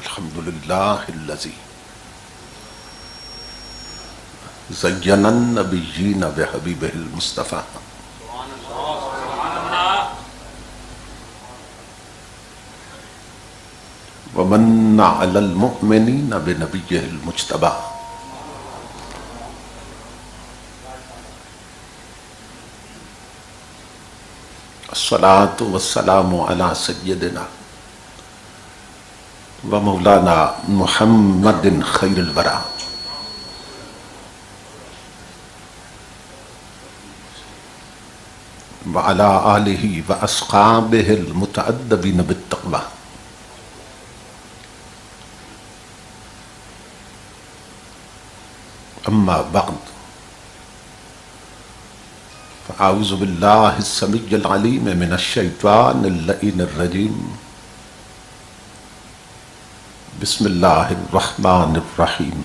الحمد للہ الذی زین النبیین بحبیبہ المصطفیٰ ومن علی المؤمنین بنبیہ المجتبیٰ الصلاۃ والسلام علی سیدنا ومولانا محمد خیر الورا وعلی آلہ واصحابہ المتأدبین بالتقوی. اما بعد فاعوذ باللہ السمیع العلیم من الشیطان اللعین الرجیم. بسم اللہ الرحمن الرحیم.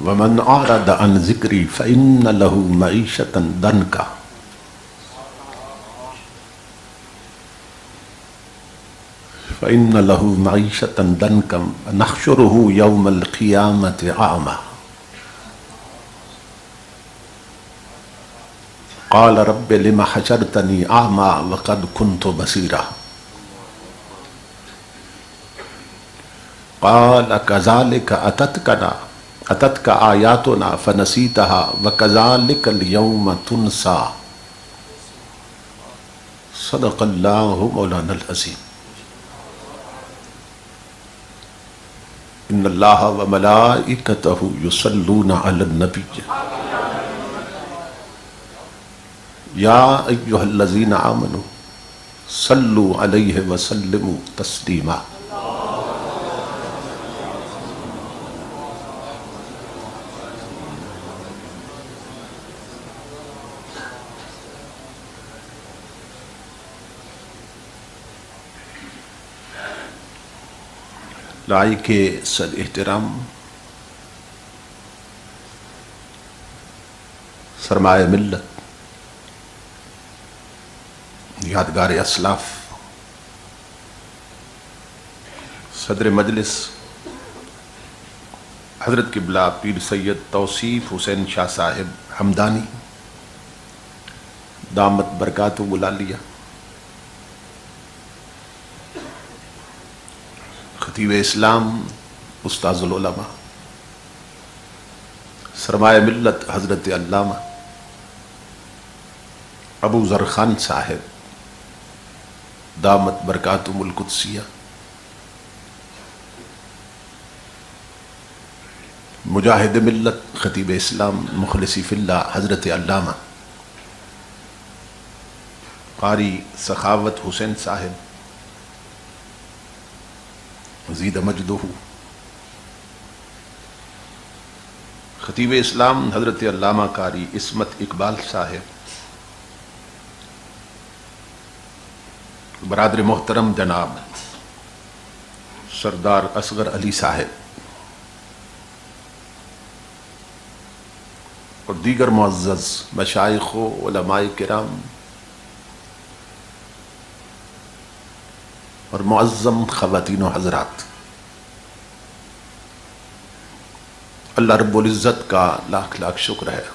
ومن اعرض عن ذکری فإن له معیشة ضنکا فإن له معیشة ضنکا ونحشره یوم القیامة اعمی. قال رب لم حشرتنی اعمی وقد كنت بصیرا. قال كذلك اتتك آیاتنا فنسیتها وكذلك اليوم تنسى. صدق اللہ مولانا العظیم. ان اللہ وملائکتہ یصلون علی النبی یا ایہا الذین آمنوا صلوا علیہ وسلموا تسلیما. لائق صد احترام سرمایہ ملت یادگار اسلاف صدر مجلس حضرت قبلہ پیر سید توصیف حسین شاہ صاحب حمدانی دامت برکاتہ العالیہ، خطیب اسلام استاذ العلماء سرمایہ ملت حضرت علامہ ابو ذر خان صاحب دامت برکاتہم القدسیہ، مجاہد ملت خطیب اسلام مخلصی فی اللہ حضرت علامہ قاری سخاوت حسین صاحب زید مجدہ، خطیب اسلام حضرت علامہ قاری عصمت اقبال صاحب، برادر محترم جناب سردار اصغر علی صاحب اور دیگر معزز مشائخ و علماء کرام اور معظم خواتین و حضرات، اللہ رب العزت کا لاکھ لاکھ شکر ہے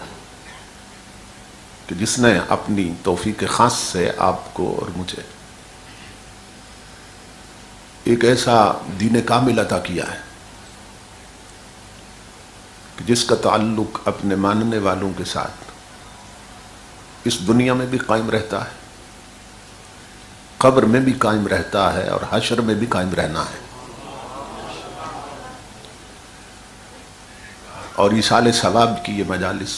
کہ جس نے اپنی توفیق خاص سے آپ کو اور مجھے ایک ایسا دین کامل عطا کیا ہے کہ جس کا تعلق اپنے ماننے والوں کے ساتھ اس دنیا میں بھی قائم رہتا ہے، قبر میں بھی قائم رہتا ہے اور حشر میں بھی قائم رہنا ہے. اور ایصال ثواب کی یہ مجالس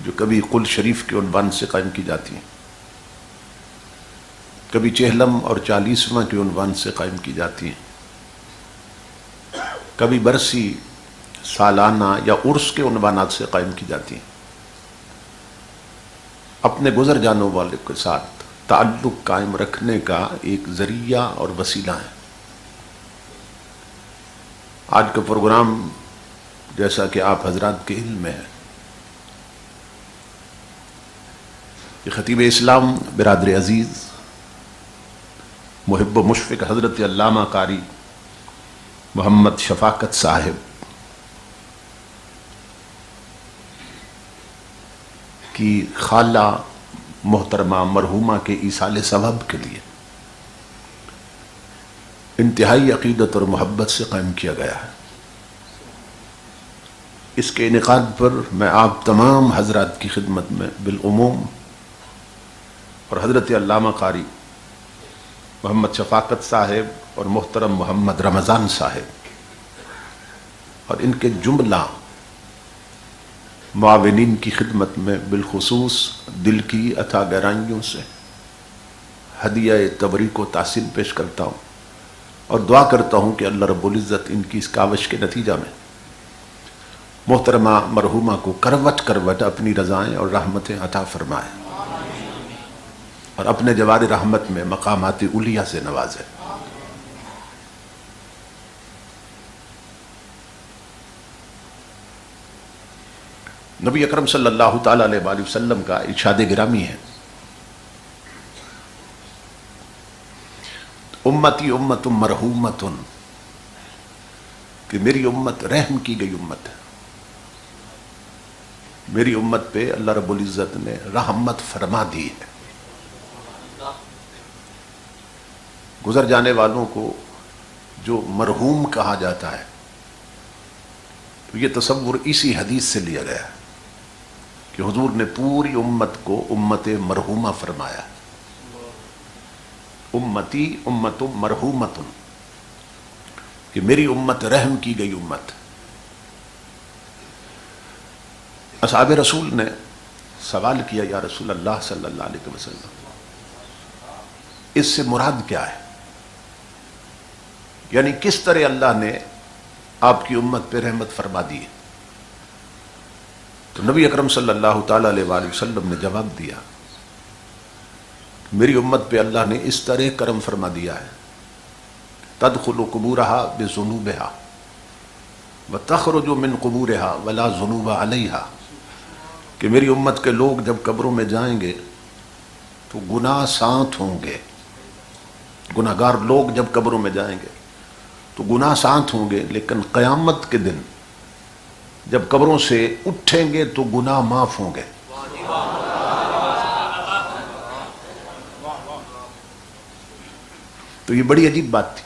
جو کبھی قل شریف کے عنوان سے قائم کی جاتی ہیں، کبھی چہلم اور 40واں کے عنوان سے قائم کی جاتی ہیں، کبھی برسی سالانہ یا عرس کے عنوانات سے قائم کی جاتی ہیں، اپنے گزر جانوں والے کے ساتھ تعلق قائم رکھنے کا ایک ذریعہ اور وسیلہ ہے. آج کا پروگرام جیسا کہ آپ حضرات کے علم میں ہے کہ خطیب اسلام برادر عزیز محب و مشفق حضرت علامہ قاری محمد شفاقت صاحب کی خالہ محترمہ مرحومہ کے ایصال ثواب کے لیے انتہائی عقیدت اور محبت سے قائم کیا گیا ہے۔ اس کے انعقاد پر میں آپ تمام حضرات کی خدمت میں بالعموم اور حضرت علامہ قاری محمد شفاقت صاحب اور محترم محمد رمضان صاحب اور ان کے جملہ معاونین کی خدمت میں بالخصوص دل کی عطا گہرائیوں سے ہدیہ تبریک و تحسین پیش کرتا ہوں اور دعا کرتا ہوں کہ اللہ رب العزت ان کی اس کاوش کے نتیجہ میں محترمہ مرحومہ کو کروٹ کروٹ اپنی رضائیں اور رحمتیں عطا فرمائے اور اپنے جوار رحمت میں مقامات علیہ سے نوازے۔ نبی اکرم صلی اللہ تعالی علیہ وآلہ وسلم کا ارشاد گرامی ہے، امتی امت مرحومت، کہ میری امت رحم کی گئی امت ہے، میری امت پہ اللہ رب العزت نے رحمت فرما دی ہے۔ گزر جانے والوں کو جو مرحوم کہا جاتا ہے تو یہ تصور اسی حدیث سے لیا گیا ہے کہ حضور نے پوری امت کو امت مرحومہ فرمایا، امتی امت مرحومت، کہ میری امت رحم کی گئی امت۔ اصحاب رسول نے سوال کیا، یا رسول اللہ صلی اللہ علیہ وسلم اس سے مراد کیا ہے، یعنی کس طرح اللہ نے آپ کی امت پہ رحمت فرما دی ہے؟ تو نبی اکرم صلی اللہ تعالی علیہ وآلہ وسلم نے جواب دیا، میری امت پہ اللہ نے اس طرح کرم فرما دیا ہے، تدخل قبورها بذنوبها وتخرج من قبورها ولا ذنوب علیہا، کہ میری امت کے لوگ جب قبروں میں جائیں گے تو گناہ ساتھ ہوں گے، گناہ گار لوگ جب قبروں میں جائیں گے تو گناہ ساتھ ہوں گے، لیکن قیامت کے دن جب قبروں سے اٹھیں گے تو گناہ معاف ہوں گے۔ تو یہ بڑی عجیب بات تھی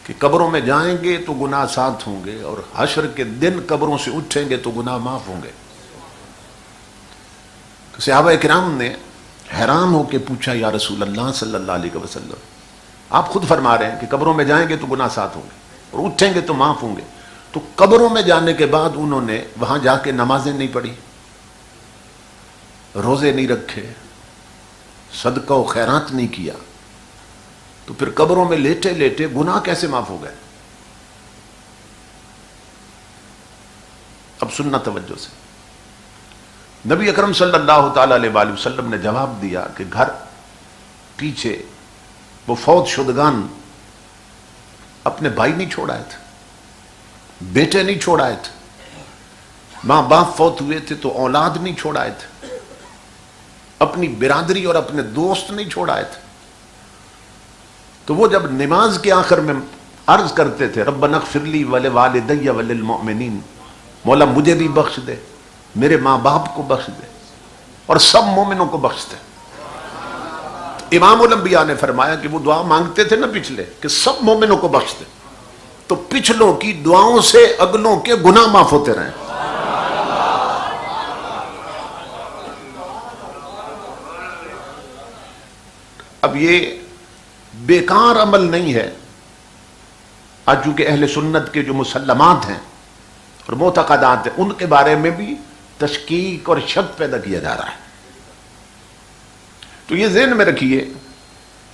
کہ قبروں میں جائیں گے تو گناہ ساتھ ہوں گے اور حشر کے دن قبروں سے اٹھیں گے تو گناہ معاف ہوں گے۔ تو صحابہ کرام نے حیران ہو کے پوچھا، یا رسول اللہ صلی اللہ علیہ وسلم آپ خود فرما رہے ہیں کہ قبروں میں جائیں گے تو گناہ ساتھ ہوں گے اور اٹھیں گے تو معاف ہوں گے، تو قبروں میں جانے کے بعد انہوں نے وہاں جا کے نمازیں نہیں پڑھی، روزے نہیں رکھے، صدقہ و خیرات نہیں کیا، تو پھر قبروں میں لیٹے لیٹے گناہ کیسے معاف ہو گئے؟ اب سننا توجہ سے، نبی اکرم صلی اللہ تعالی علیہ وآلہ وسلم نے جواب دیا کہ گھر پیچھے وہ فوت شدگان اپنے بھائی نہیں چھوڑائے تھے، بیٹے نہیں چھوڑائے تھے، ماں باپ فوت ہوئے تھے تو اولاد نہیں چھوڑائے تھے، اپنی برادری اور اپنے دوست نہیں چھوڑائے تھے، تو وہ جب نماز کے آخر میں عرض کرتے تھے ربنا اغفر لی ولوالدی وللمؤمنین، مولا مجھے بھی بخش دے، میرے ماں باپ کو بخش دے اور سب مومنوں کو بخش دے۔ امام الانبیاء نے فرمایا کہ وہ دعا مانگتے تھے نا پچھلے کہ سب مومنوں کو بخش دے، تو پچھلوں کی دعاؤں سے اگلوں کے گناہ معاف ہوتے رہیں۔ اب یہ بیکار عمل نہیں ہے، آج چونکہ اہل سنت کے جو مسلمات ہیں اور معتقدات ہیں ان کے بارے میں بھی تشکیک اور شک پیدا کیا جا رہا ہے، تو یہ ذہن میں رکھیے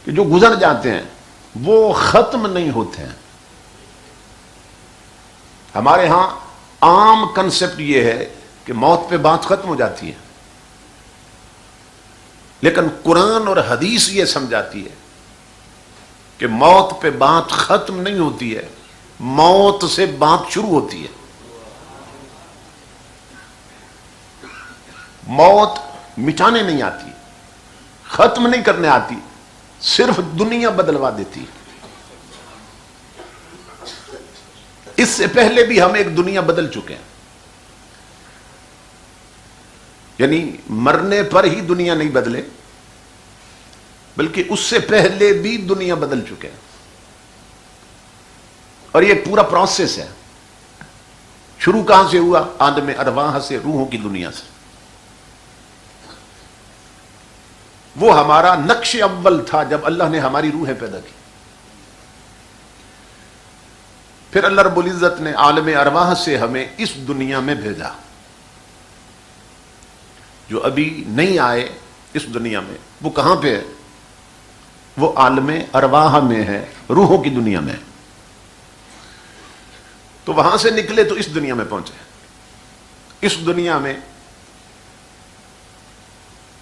کہ جو گزر جاتے ہیں وہ ختم نہیں ہوتے ہیں۔ ہمارے ہاں عام کنسپٹ یہ ہے کہ موت پہ بات ختم ہو جاتی ہے، لیکن قرآن اور حدیث یہ سمجھاتی ہے کہ موت پہ بات ختم نہیں ہوتی ہے، موت سے بات شروع ہوتی ہے۔ موت مٹانے نہیں آتی، ختم نہیں کرنے آتی، صرف دنیا بدلوا دیتی۔ اس سے پہلے بھی ہم ایک دنیا بدل چکے ہیں، یعنی مرنے پر ہی دنیا نہیں بدلے، بلکہ اس سے پہلے بھی دنیا بدل چکے ہیں، اور یہ پورا پروسیس ہے۔ شروع کہاں سے ہوا؟ عالم ارواح سے، روحوں کی دنیا سے۔ وہ ہمارا نقش اول تھا جب اللہ نے ہماری روحیں پیدا کی۔ پھر اللہ رب العزت نے عالم ارواح سے ہمیں اس دنیا میں بھیجا۔ جو ابھی نہیں آئے اس دنیا میں، وہ کہاں پہ ہے؟ وہ عالم ارواح میں ہے، روحوں کی دنیا میں۔ تو وہاں سے نکلے تو اس دنیا میں پہنچے۔ اس دنیا میں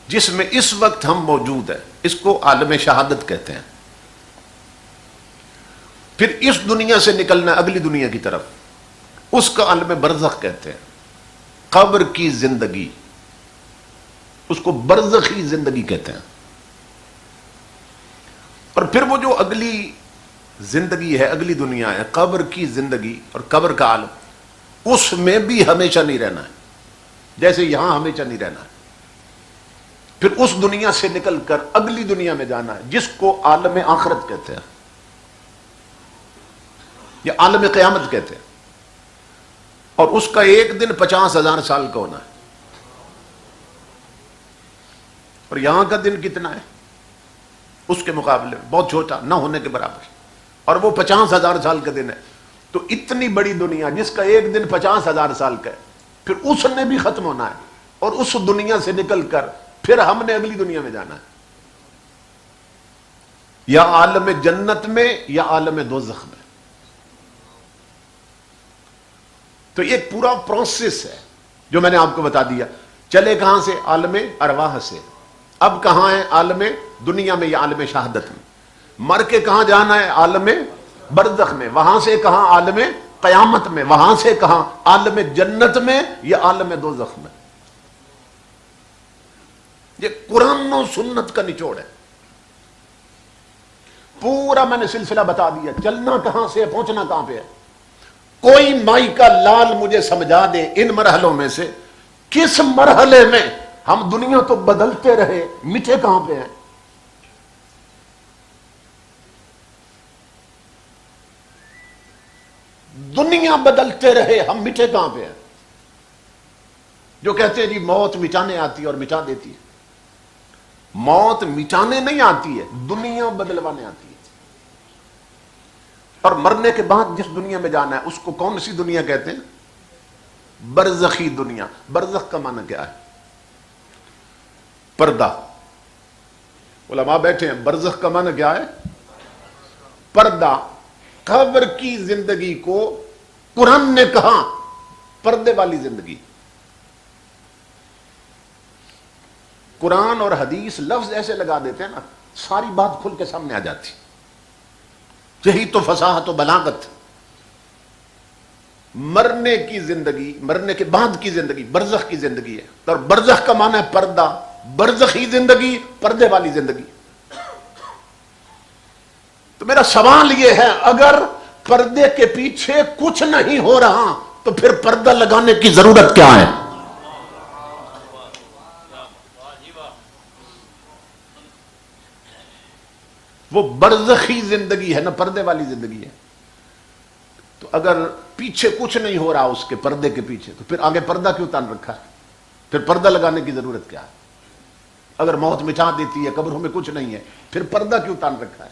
جس میں اس وقت ہم موجود ہیں، اس کو عالم شہادت کہتے ہیں۔ پھر اس دنیا سے نکلنا اگلی دنیا کی طرف، اس کا عالم برزخ کہتے ہیں، قبر کی زندگی، اس کو برزخی زندگی کہتے ہیں۔ اور پھر وہ جو اگلی زندگی ہے، اگلی دنیا ہے، قبر کی زندگی اور قبر کا عالم، اس میں بھی ہمیشہ نہیں رہنا ہے، جیسے یہاں ہمیشہ نہیں رہنا ہے۔ پھر اس دنیا سے نکل کر اگلی دنیا میں جانا ہے، جس کو عالم آخرت کہتے ہیں یا عالم قیامت کہتے ہیں، اور اس کا ایک دن 50,000 سال کا ہونا ہے۔ اور یہاں کا دن کتنا ہے؟ اس کے مقابلے بہت چھوٹا، نہ ہونے کے برابر، اور وہ 50,000 سال کا دن ہے۔ تو اتنی بڑی دنیا جس کا ایک دن 50,000 سال کا ہے، پھر اس نے بھی ختم ہونا ہے، اور اس دنیا سے نکل کر پھر ہم نے اگلی دنیا میں جانا ہے، یا عالم جنت میں یا عالم دوزخ میں۔ تو یہ پورا پروسیس ہے جو میں نے آپ کو بتا دیا۔ چلے کہاں سے؟ عالم ارواح سے۔ اب کہاں ہے؟ عالم دنیا میں یا عالم شہادت میں۔ مر کے کہاں جانا ہے؟ عالم برزخ میں۔ وہاں سے کہاں؟ عالم قیامت میں۔ وہاں سے کہاں؟ عالم جنت میں یا عالم دوزخ میں۔ یہ قرآن و سنت کا نچوڑ ہے، پورا میں نے سلسلہ بتا دیا۔ چلنا کہاں سے ہے، پہنچنا کہاں پہ ہے۔ کوئی مائی کا لال مجھے سمجھا دے ان مرحلوں میں سے کس مرحلے میں ہم دنیا تو بدلتے رہے، مٹے کہاں پہ ہیں؟ دنیا بدلتے رہے، ہم مٹے کہاں پہ ہیں؟ جو کہتے ہیں جی موت مٹانے آتی ہے اور مٹا دیتی ہے۔ موت مٹانے نہیں آتی ہے، دنیا بدلوانے آتی ہے۔ اور مرنے کے بعد جس دنیا میں جانا ہے اس کو کون سی دنیا کہتے ہیں؟ برزخی دنیا۔ برزخ کا معنی کیا ہے؟ پردہ۔ علماء بیٹھے ہیں، برزخ کا معنی کیا ہے؟ پردہ۔ قبر کی زندگی کو قرآن نے کہا پردے والی زندگی۔ قرآن اور حدیث لفظ ایسے لگا دیتے ہیں نا، ساری بات کھل کے سامنے آ جاتی۔ یہی تو فصاحت و بلاغت۔ مرنے کی زندگی، مرنے کے بعد کی زندگی برزخ کی زندگی ہے، اور برزخ کا معنی ہے پردہ۔ برزخی زندگی، پردے والی زندگی۔ تو میرا سوال یہ ہے، اگر پردے کے پیچھے کچھ نہیں ہو رہا تو پھر پردہ لگانے کی ضرورت کیا ہے؟ وہ برزخی زندگی ہے نا، پردے والی زندگی ہے۔ تو اگر پیچھے کچھ نہیں ہو رہا اس کے پردے کے پیچھے، تو پھر آگے پردہ کیوں تان رکھا ہے؟ پھر پردہ لگانے کی ضرورت کیا ہے؟ اگر موت مٹا دیتی ہے، قبروں میں کچھ نہیں ہے، پھر پردہ کیوں تان رکھا ہے؟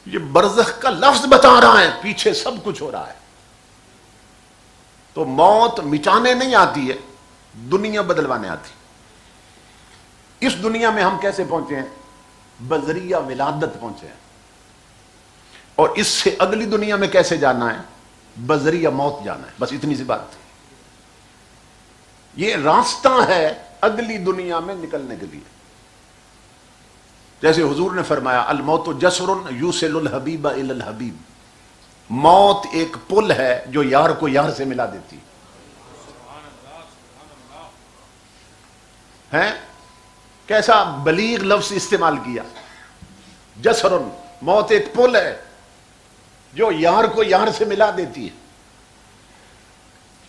یہ برزخ کا لفظ بتا رہا ہے، پیچھے سب کچھ ہو رہا ہے۔ تو موت مٹانے نہیں آتی ہے، دنیا بدلوانے آتی۔ اس دنیا میں ہم کیسے پہنچے ہیں؟ بذریعہ ولادت پہنچے ہیں۔ اور اس سے اگلی دنیا میں کیسے جانا ہے؟ بذریعہ موت جانا ہے۔ بس اتنی سی بات۔ یہ راستہ ہے اگلی دنیا میں نکلنے کے لیے۔ جیسے حضور نے فرمایا، الموت جسر یوصل الحبیب الی الحبیب۔ موت ایک پل ہے جو یار کو یار سے ملا دیتی۔ ہیں کیسا بلیغ لفظ استعمال کیا، جسرن، موت ایک پل ہے جو یار کو یار سے ملا دیتی ہے.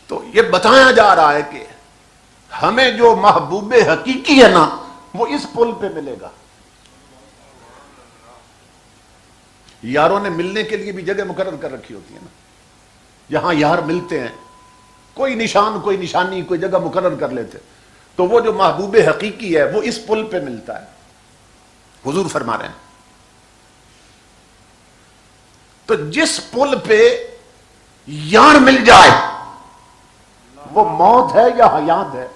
تو یہ بتایا جا رہا ہے کہ ہمیں جو محبوب حقیقی ہے نا وہ اس پل پہ ملے گا. یاروں نے ملنے کے لیے بھی جگہ مقرر کر رکھی ہوتی ہے نا، جہاں یار ملتے ہیں کوئی نشان کوئی نشانی کوئی جگہ مقرر کر لیتے، تو وہ جو محبوب حقیقی ہے وہ اس پل پہ ملتا ہے. حضور فرما رہے ہیں تو جس پل پہ یار مل جائے وہ موت ہے یا حیات ہے؟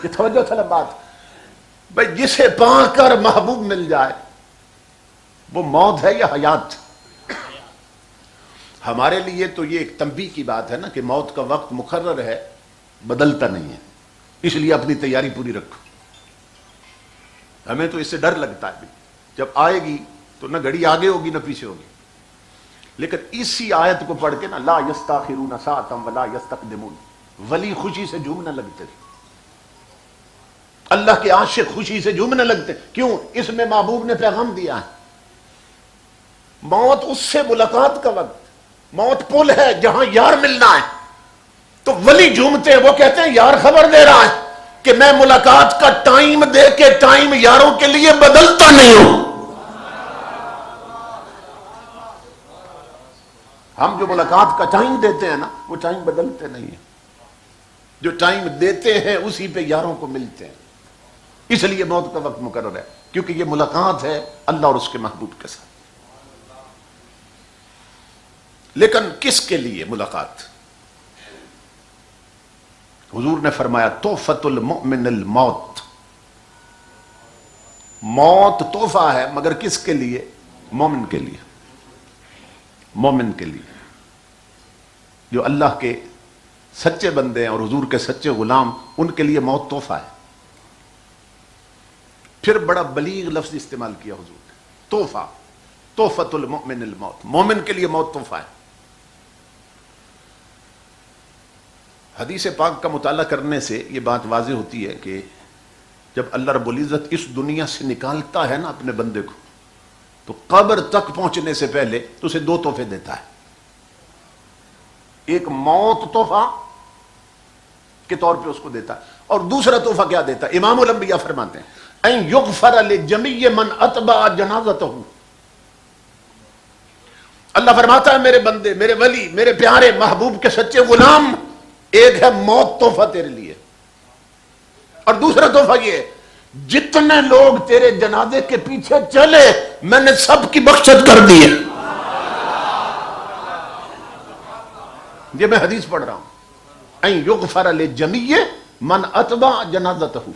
یہ توجہ طلب بات بھائی، جسے پا کر محبوب مل جائے وہ موت ہے یا حیات؟ ہمارے لیے تو یہ ایک تنبیہ کی بات ہے نا کہ موت کا وقت مقرر ہے، بدلتا نہیں ہے، اس لیے اپنی تیاری پوری رکھو. ہمیں تو اس سے ڈر لگتا ہے جب آئے گی تو نہ گھڑی آگے ہوگی نہ پیچھے ہوگی. لیکن اسی آیت کو پڑھ کے نا لا یستاخرون ساعۃ ولا یستقدمون، ولی خوشی سے جھومنے لگتے، اللہ کے عاشق خوشی سے جھومنے لگتے. کیوں؟ اس میں محبوب نے پیغام دیا ہے. موت اس سے ملاقات کا وقت، موت پل ہے جہاں یار ملنا ہے. تو ولی جھومتے ہیں، وہ کہتے ہیں یار خبر دے رہا ہے کہ میں ملاقات کا ٹائم دے کے ٹائم یاروں کے لیے بدلتا نہیں ہوں. ہم جو ملاقات کا ٹائم دیتے ہیں نا وہ ٹائم بدلتے نہیں ہیں، جو ٹائم دیتے ہیں اسی پہ یاروں کو ملتے ہیں. اس لیے موت کا وقت مقرر ہے کیونکہ یہ ملاقات ہے اللہ اور اس کے محبوب کے ساتھ. لیکن کس کے لیے ملاقات؟ حضور نے فرمایا تحفۃ المؤمن الموت، موت تحفہ ہے مگر کس کے لیے؟ مومن کے لیے. مومن کے لیے جو اللہ کے سچے بندے ہیں اور حضور کے سچے غلام، ان کے لیے موت تحفہ ہے. پھر بڑا بلیغ لفظ استعمال کیا حضور نے، تحفہ، تحفۃ المؤمن الموت، مومن کے لیے موت تحفہ ہے. حدیث پاک کا مطالعہ کرنے سے یہ بات واضح ہوتی ہے کہ جب اللہ رب العزت اس دنیا سے نکالتا ہے نا اپنے بندے کو، تو قبر تک پہنچنے سے پہلے تو اسے دو تحفے دیتا ہے. ایک موت تحفہ کے طور پہ اس کو دیتا ہے، اور دوسرا تحفہ کیا دیتا ہے؟ امام الانبیاء فرماتے ہیں ان یغفر لجمیع من اتبع جنازتہ. اللہ فرماتا ہے میرے بندے، میرے ولی، میرے پیارے محبوب کے سچے غلام، ایک ہے موت تحفہ تیرے لیے، اور دوسرا تحفہ یہ ہے جتنے لوگ تیرے جنازے کے پیچھے چلے میں نے سب کی بخشت کر دی ہے. یہ میں حدیث پڑھ رہا ہوں، این یغفر لجمیع من اتبع جنازتہ،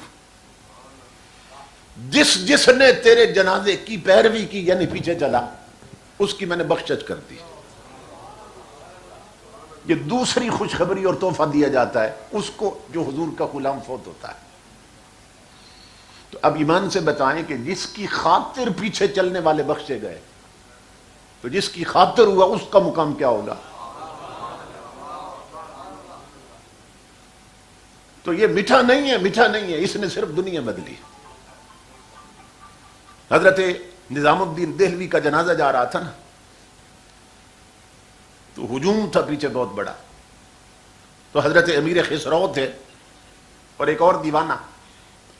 جس نے تیرے جنازے کی پیروی کی یعنی پیچھے چلا اس کی میں نے بخشت کر دی. یہ دوسری خوشخبری اور تحفہ دیا جاتا ہے اس کو جو حضور کا غلام فوت ہوتا ہے. تو اب ایمان سے بتائیں کہ جس کی خاطر پیچھے چلنے والے بخشے گئے، تو جس کی خاطر ہوا اس کا مقام کیا ہوگا؟ تو یہ میٹھا نہیں ہے، میٹھا نہیں ہے، اس نے صرف دنیا بدلی. حضرت نظام الدین دہلوی کا جنازہ جا رہا تھا نا، تو ہجوم تھا پیچھے بہت بڑا. تو حضرت امیر خسرو تھے اور ایک اور دیوانہ،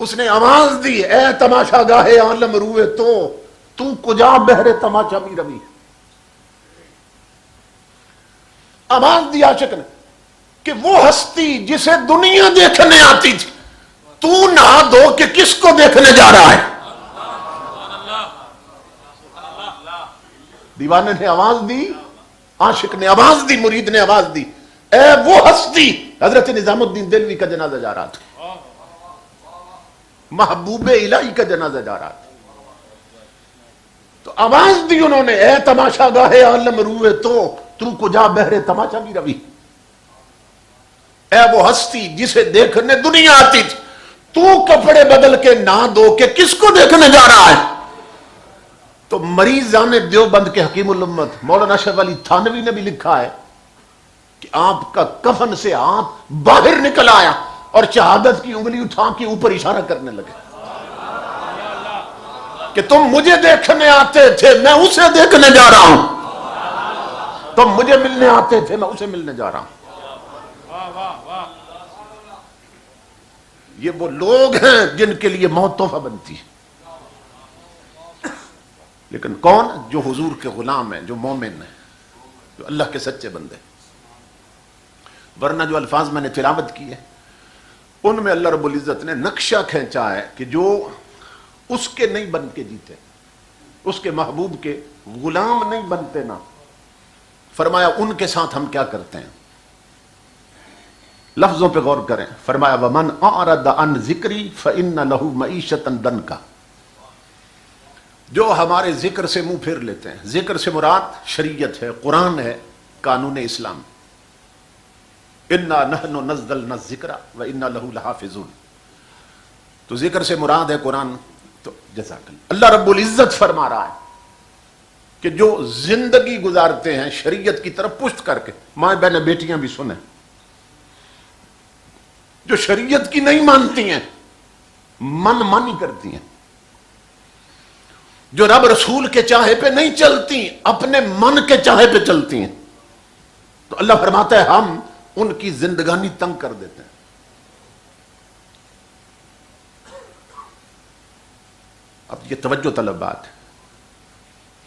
اس نے آواز دی اے تماشا گاہے عالم روئے تو کجا بہرے تماشا می روی. آواز دی عاشق نے کہ وہ ہستی جسے دنیا دیکھنے آتی تھی تو نہا دھو کہ کس کو دیکھنے جا رہا ہے. دیوانے نے آواز دی، عاشق نے آواز دی، مرید نے آواز دی، اے وہ ہستی. حضرت نظام الدین دہلوی کا جنازہ جا رہا تھا، محبوب الہی کا جنازہ جا رہا تھا. تو آواز دی انہوں نے اے تماشا گاہے عالم روئے تو کجا بہرے تماشا بھی روی. اے وہ ہستی جسے دیکھنے دنیا آتی تھی تو کپڑے بدل کے نہ دو کہ کس کو دیکھنے جا رہا ہے. تو مریضان دیوبند کے حکیم الامت مولانا اشرف علی تھانوی نے بھی لکھا ہے کہ آپ کا کفن سے ہاتھ باہر نکل آیا اور شہادت کی انگلی اٹھا کے اوپر اشارہ کرنے لگے کہ تم مجھے دیکھنے آتے تھے، میں اسے دیکھنے جا رہا ہوں، تم مجھے ملنے آتے تھے، میں اسے ملنے جا رہا ہوں۔ یہ وہ لوگ ہیں جن کے لیے موت تحفہ بنتی ہے، لیکن کون؟ جو حضور کے غلام ہیں، جو مومن ہیں، جو اللہ کے سچے بندے۔ ورنہ جو الفاظ میں نے تلاوت کی ہے ان میں اللہ رب العزت نے نقشہ کھینچا ہے کہ جو اس کے نہیں بن کے جیتے، اس کے محبوب کے غلام نہیں بنتے نا، فرمایا ان کے ساتھ ہم کیا کرتے ہیں۔ لفظوں پہ غور کریں، فرمایا وَمَنْ أَعْرَضَ عَنْ ذِكْرِي فَإِنَّ لَهُ مَعِيشَةً ضَنْكَ، جو ہمارے ذکر سے منہ پھیر لیتے ہیں۔ ذکر سے مراد شریعت ہے، قرآن ہے، قانون اسلام۔ اِنَّا نَحْنُ نَزَّلْنَا الذِّكْرَ وَإِنَّا لَهُ لَحَافِظُونَ، تو ذکر سے مراد ہے قرآن۔ تو جزاک اللہ رب العزت فرما رہا ہے کہ جو زندگی گزارتے ہیں شریعت کی طرف پشت کر کے، ماں بہنیں بیٹیاں بھی سنیں، جو شریعت کی نہیں مانتی ہیں، من مانی کرتی ہیں، جو رب رسول کے چاہے پہ نہیں چلتی، اپنے من کے چاہے پہ چلتی ہیں، تو اللہ فرماتا ہے ہم ان کی زندگانی تنگ کر دیتے ہیں۔ اب یہ توجہ طلب بات ہے،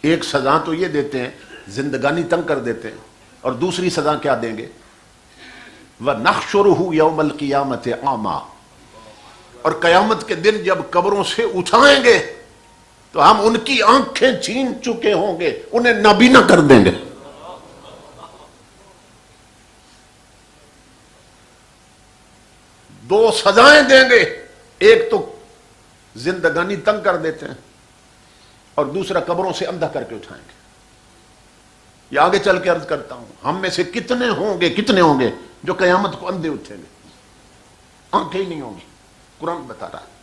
ایک سزا تو یہ دیتے ہیں زندگانی تنگ کر دیتے ہیں، اور دوسری سزا کیا دیں گے؟ وَنَحْشُرُهُ يَوْمَ الْقِيَامَةِ أَعْمَى، اور قیامت کے دن جب قبروں سے اٹھائیں گے تو ہم ان کی آنکھیں چھین چکے ہوں گے، انہیں نابینا کر دیں گے۔ دو سزائیں دیں گے، ایک تو زندگانی تنگ کر دیتے ہیں اور دوسرا قبروں سے اندھا کر کے اٹھائیں گے۔ یہ آگے چل کے عرض کرتا ہوں، ہم میں سے کتنے ہوں گے جو قیامت کو اندھے اٹھیں گے، آنکھیں ہی نہیں ہوں گی، قرآن بتا رہا ہے۔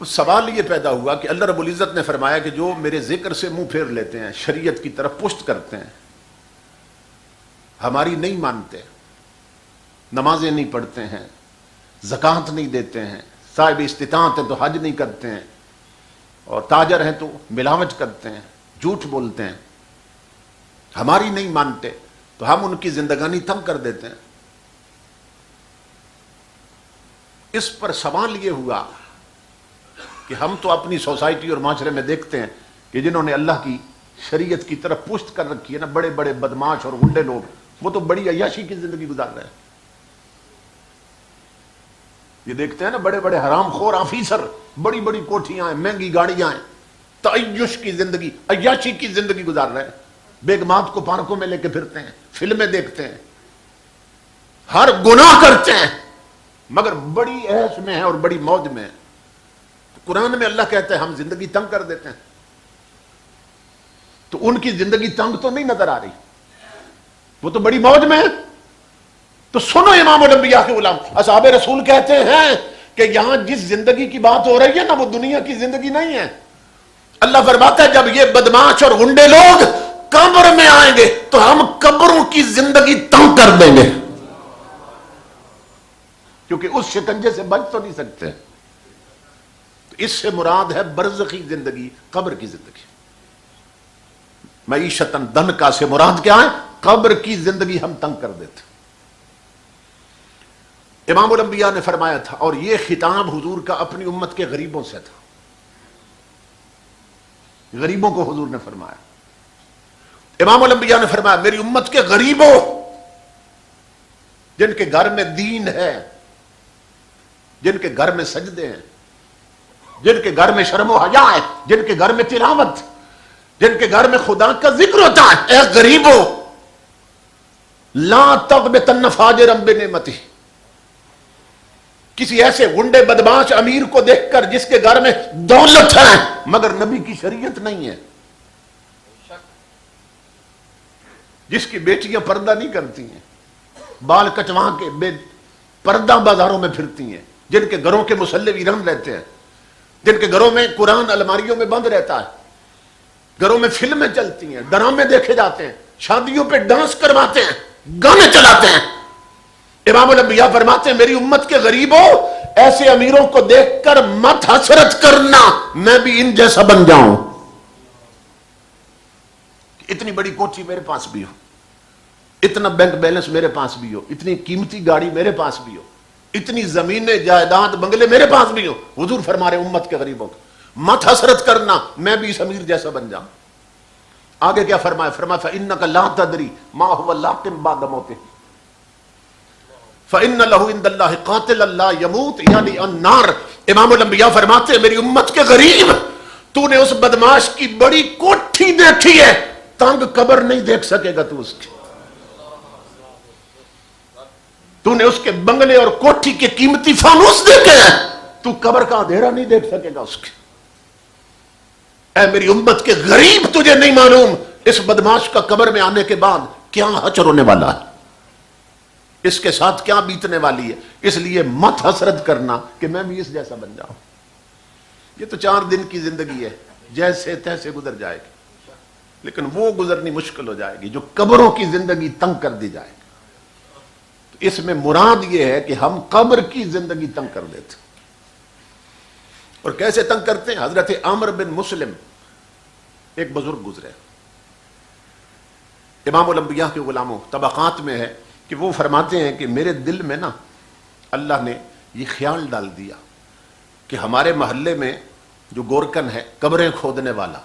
سوال یہ پیدا ہوا کہ اللہ رب العزت نے فرمایا کہ جو میرے ذکر سے منہ پھیر لیتے ہیں، شریعت کی طرف پشت کرتے ہیں، ہماری نہیں مانتے، نمازیں نہیں پڑھتے ہیں، زکوٰۃ نہیں دیتے ہیں، صاحب استطاعت ہیں تو حج نہیں کرتے ہیں، اور تاجر ہیں تو ملاوٹ کرتے ہیں، جھوٹ بولتے ہیں، ہماری نہیں مانتے، تو ہم ان کی زندگانی تنگ کر دیتے ہیں۔ اس پر سوال یہ ہوا کہ ہم تو اپنی سوسائٹی اور معاشرے میں دیکھتے ہیں کہ جنہوں نے اللہ کی شریعت کی طرف پشت کر رکھی ہے نا، بڑے بڑے بدماش اور غنڈے لوگ، وہ تو بڑی عیاشی کی زندگی گزار رہے ہیں۔ یہ دیکھتے ہیں نا بڑے بڑے حرام خور آفیسر، بڑی بڑی کوٹھیاں ہیں، مہنگی گاڑیاں ہیں، تعیش کی زندگی، عیاشی کی زندگی گزار رہے ہیں، بیگمات کو پارکوں میں لے کے پھرتے ہیں، فلمیں دیکھتے ہیں، ہر گناہ کرتے ہیں، مگر بڑی عیش میں ہے اور بڑی موج میں ہے۔ قرآن میں اللہ کہتا ہے ہم زندگی تنگ کر دیتے ہیں، تو ان کی زندگی تنگ تو نہیں نظر آ رہی، وہ تو بڑی موج میں ہے۔ تو سنو امام الانبیاء کے غلام، اصحاب رسول کہتے ہیں کہ یہاں جس زندگی کی بات ہو رہی ہے نا، وہ دنیا کی زندگی نہیں ہے۔ اللہ فرماتا ہے جب یہ بدماش اور غنڈے لوگ قبر میں آئیں گے تو ہم قبروں کی زندگی تنگ کر دیں گے، کیونکہ اس شکنجے سے بچ تو نہیں سکتے۔ تو اس سے مراد ہے برزخی زندگی، قبر کی زندگی۔ معیشتاً ضنکا سے مراد کیا ہے؟ قبر کی زندگی ہم تنگ کر دیتے۔ امام الانبیاء نے فرمایا تھا، اور یہ خطاب حضور کا اپنی امت کے غریبوں سے تھا، غریبوں کو حضور نے فرمایا۔ امام الانبیاء نے فرمایا میری امت کے غریبوں، جن کے گھر میں دین ہے، جن کے گھر میں سجدے ہیں، جن کے گھر میں شرم و حیا ہے، جن کے گھر میں تلاوت، جن کے گھر میں خدا کا ذکر ہوتا ہے، اے غریبوں لا تغبطن فاجرا بنعمتہ، کسی ایسے غنڈے بدماش امیر کو دیکھ کر جس کے گھر میں دولت ہے مگر نبی کی شریعت نہیں ہے، جس کی بیٹیاں پردہ نہیں کرتی ہیں، بال کٹوا کے بے پردہ بازاروں میں پھرتی ہیں، جن کے گھروں کے مصلی ویران رہتے ہیں، جن کے گھروں میں قرآن الماریوں میں بند رہتا ہے، گھروں میں فلمیں چلتی ہیں، ڈرامے دیکھے جاتے ہیں، شادیوں پہ ڈانس کرواتے ہیں، گانے چلاتے ہیں۔ امام الانبیاء فرماتے ہیں میری امت کے غریبوں، ایسے امیروں کو دیکھ کر مت حسرت کرنا میں بھی ان جیسا بن جاؤں، اتنی بڑی کوٹھی میرے پاس بھی ہو، اتنا بینک بیلنس میرے پاس بھی ہو، اتنی قیمتی گاڑی میرے پاس بھی ہو، اتنی زمینیں جائیداد بنگلے میرے پاس بھی ہو۔ حضور فرما رہے امت کے غریبوں کو مت حسرت کرنا میں بھی اس امیر جیسا بن جاؤں۔ آگے کیا فرمایا؟ فرمایا فَإِنَّكَ لَا تَدْرِي مَا هُوَ لَاقٍ بَعْدَ مَوْتِهِ فَإِنَّ لَهُ عِندَ اللَّهِ قَاتِلًا لَا يَمُوتُ یعنی النار۔ امام الانبیاء فرماتے ہیں میری امت کے غریب، تو نے اس بدماش کی بڑی کوٹھی دیکھی ہے، تنگ قبر نہیں دیکھ سکے گا تو اس کی۔ تو نے اس کے بنگلے اور کوٹھی کے قیمتی فانوس دیکھے ہیں، تو قبر کا اندھیرا نہیں دیکھ سکے گا اس کے۔ اے میری امت کے غریب، تجھے نہیں معلوم اس بدماش کا قبر میں آنے کے بعد کیا حشر ہونے والا ہے، اس کے ساتھ کیا بیتنے والی ہے۔ اس لیے مت حسرت کرنا کہ میں بھی اس جیسا بن جاؤں۔ یہ تو 4 دن کی زندگی ہے، جیسے تیسے گزر جائے گی، لیکن وہ گزرنی مشکل ہو جائے گی جو قبروں کی زندگی تنگ کر دی جائے گی۔ اس میں مراد یہ ہے کہ ہم قبر کی زندگی تنگ کر دیتے، اور کیسے تنگ کرتے ہیں؟ حضرت عمر بن مسلم ایک بزرگ گزرے، امام الانبیاء کے غلاموں، طبقات میں ہے کہ وہ فرماتے ہیں کہ میرے دل میں نا اللہ نے یہ خیال ڈال دیا کہ ہمارے محلے میں جو گورکن ہے قبریں کھودنے والا،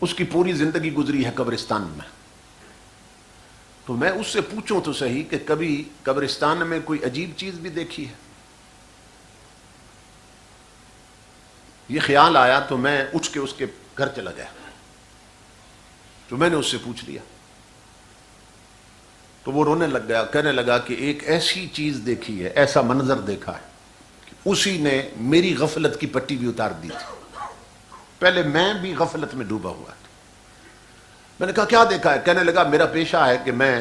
اس کی پوری زندگی گزری ہے قبرستان میں، تو میں اس سے پوچھوں تو صحیح کہ کبھی قبرستان میں کوئی عجیب چیز بھی دیکھی ہے؟ یہ خیال آیا تو میں اٹھ کے اس کے گھر چلا گیا، تو میں نے اس سے پوچھ لیا، تو وہ رونے لگ گیا، کہنے لگا کہ ایک ایسی چیز دیکھی ہے، ایسا منظر دیکھا ہے کہ اسی نے میری غفلت کی پٹی بھی اتار دی تھی، پہلے میں بھی غفلت میں ڈوبا ہوا تھا۔ میں نے کہا کیا دیکھا ہے؟ کہنے لگا میرا پیشہ ہے کہ میں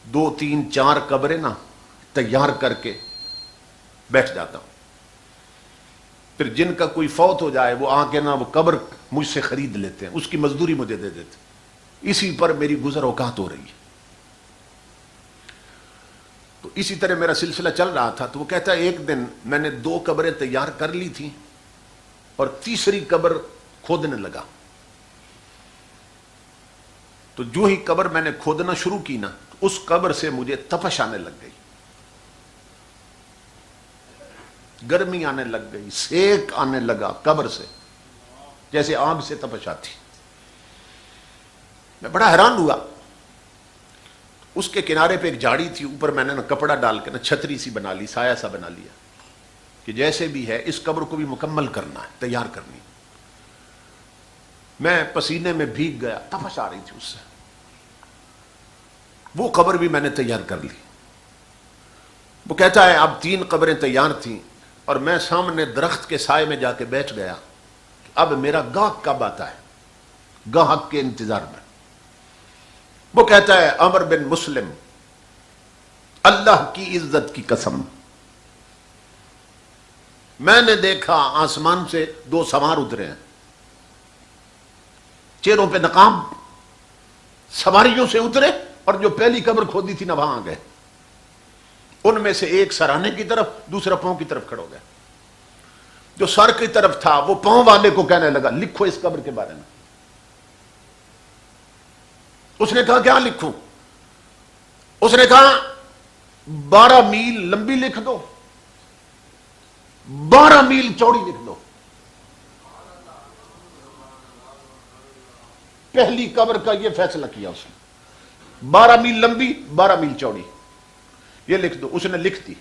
2 3 4 قبریں نا تیار کر کے بیٹھ جاتا ہوں، پھر جن کا کوئی فوت ہو جائے وہ آ کے نا وہ قبر مجھ سے خرید لیتے ہیں، اس کی مزدوری مجھے دے دیتے ہیں، اسی پر میری گزر اوقات ہو رہی ہے۔ تو اسی طرح میرا سلسلہ چل رہا تھا، تو وہ کہتا ہے ایک دن میں نے 2 قبریں تیار کر لی تھیں اور تیسری قبر کھودنے لگا، تو جو ہی قبر میں نے کھودنا شروع کی نا، اس قبر سے مجھے تپش آنے لگ گئی، گرمی آنے لگ گئی، سیک آنے لگا قبر سے، جیسے آگ سے تپش آتی۔ میں بڑا حیران ہوا۔ اس کے کنارے پہ ایک جھاڑی تھی، اوپر میں نے نا کپڑا ڈال کے نا چھتری سی بنا لی، سایہ سا بنا لیا کہ جیسے بھی ہے اس قبر کو بھی مکمل کرنا ہے، تیار کرنی۔ میں پسینے میں بھیگ گیا، تپش آ رہی تھی اس سے، وہ قبر بھی میں نے تیار کر لی۔ وہ کہتا ہے اب 3 قبریں تیار تھیں اور میں سامنے درخت کے سائے میں جا کے بیٹھ گیا، اب میرا گاہک کب آتا ہے، گاہک کے انتظار میں۔ وہ کہتا ہے عمر بن مسلم اللہ کی عزت کی قسم میں نے دیکھا آسمان سے 2 سوار اترے ہیں، چہروں پہ نقاب، سواریوں سے اترے، اور جو پہلی قبر کھودی تھی نہ وہاں آ گئے، ان میں سے ایک سرانے کی طرف، دوسرا پاؤں کی طرف کھڑا ہو گیا۔ جو سر کی طرف تھا وہ پاؤں والے کو کہنے لگا لکھو اس قبر کے بارے میں۔ اس نے کہا کیا لکھوں؟ اس نے کہا 12 میل لمبی لکھ دو، 12 میل چوڑی لکھ دو۔ پہلی قبر کا یہ فیصلہ کیا اس نے، 12 میل لمبی 12 میل چوڑی، یہ لکھ دو۔ اس نے لکھ دی۔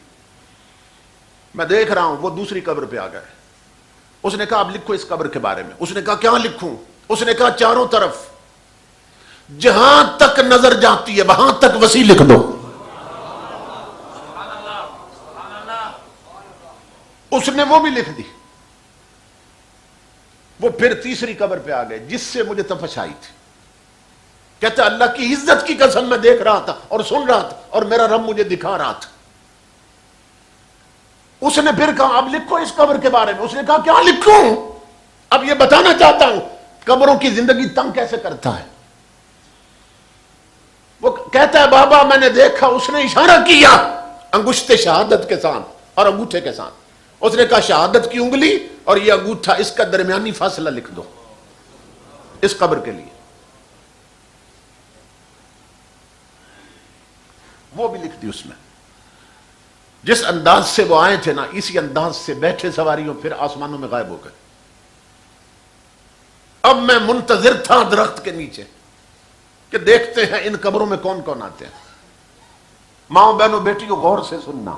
میں دیکھ رہا ہوں وہ دوسری قبر پہ آ گئے۔ اس نے کہا اب لکھو اس قبر کے بارے میں۔ اس نے کہا کیا لکھوں؟ اس نے کہا چاروں طرف جہاں تک نظر جاتی ہے وہاں تک وسیع لکھ دو۔ اس نے وہ بھی لکھ دی۔ وہ پھر تیسری قبر پہ آ گئے جس سے مجھے تپش آئی تھی۔ کہتا اللہ کی عزت کی قسم میں دیکھ رہا تھا اور سن رہا تھا اور میرا رب مجھے دکھا رہا تھا۔ اس نے پھر کہا اب لکھو اس قبر کے بارے میں۔ اس نے کہا کیا لکھوں؟ اب یہ بتانا چاہتا ہوں قبروں کی زندگی تنگ کیسے کرتا ہے۔ کہتا ہے بابا میں نے دیکھا، اس نے اشارہ کیا انگشت شہادت کے ساتھ اور انگوٹھے کے ساتھ، اس نے کہا شہادت کی انگلی اور یہ انگوٹھا، اس کا درمیانی فاصلہ لکھ دو اس قبر کے لیے۔ وہ بھی لکھ دی اس میں۔ جس انداز سے وہ آئے تھے نا، اسی انداز سے بیٹھے سواریوں پھر آسمانوں میں غائب ہو گئے۔ اب میں منتظر تھا درخت کے نیچے کہ دیکھتے ہیں ان قبروں میں کون کون آتے ہیں۔ ماں بہنوں بیٹیوں غور سے سننا،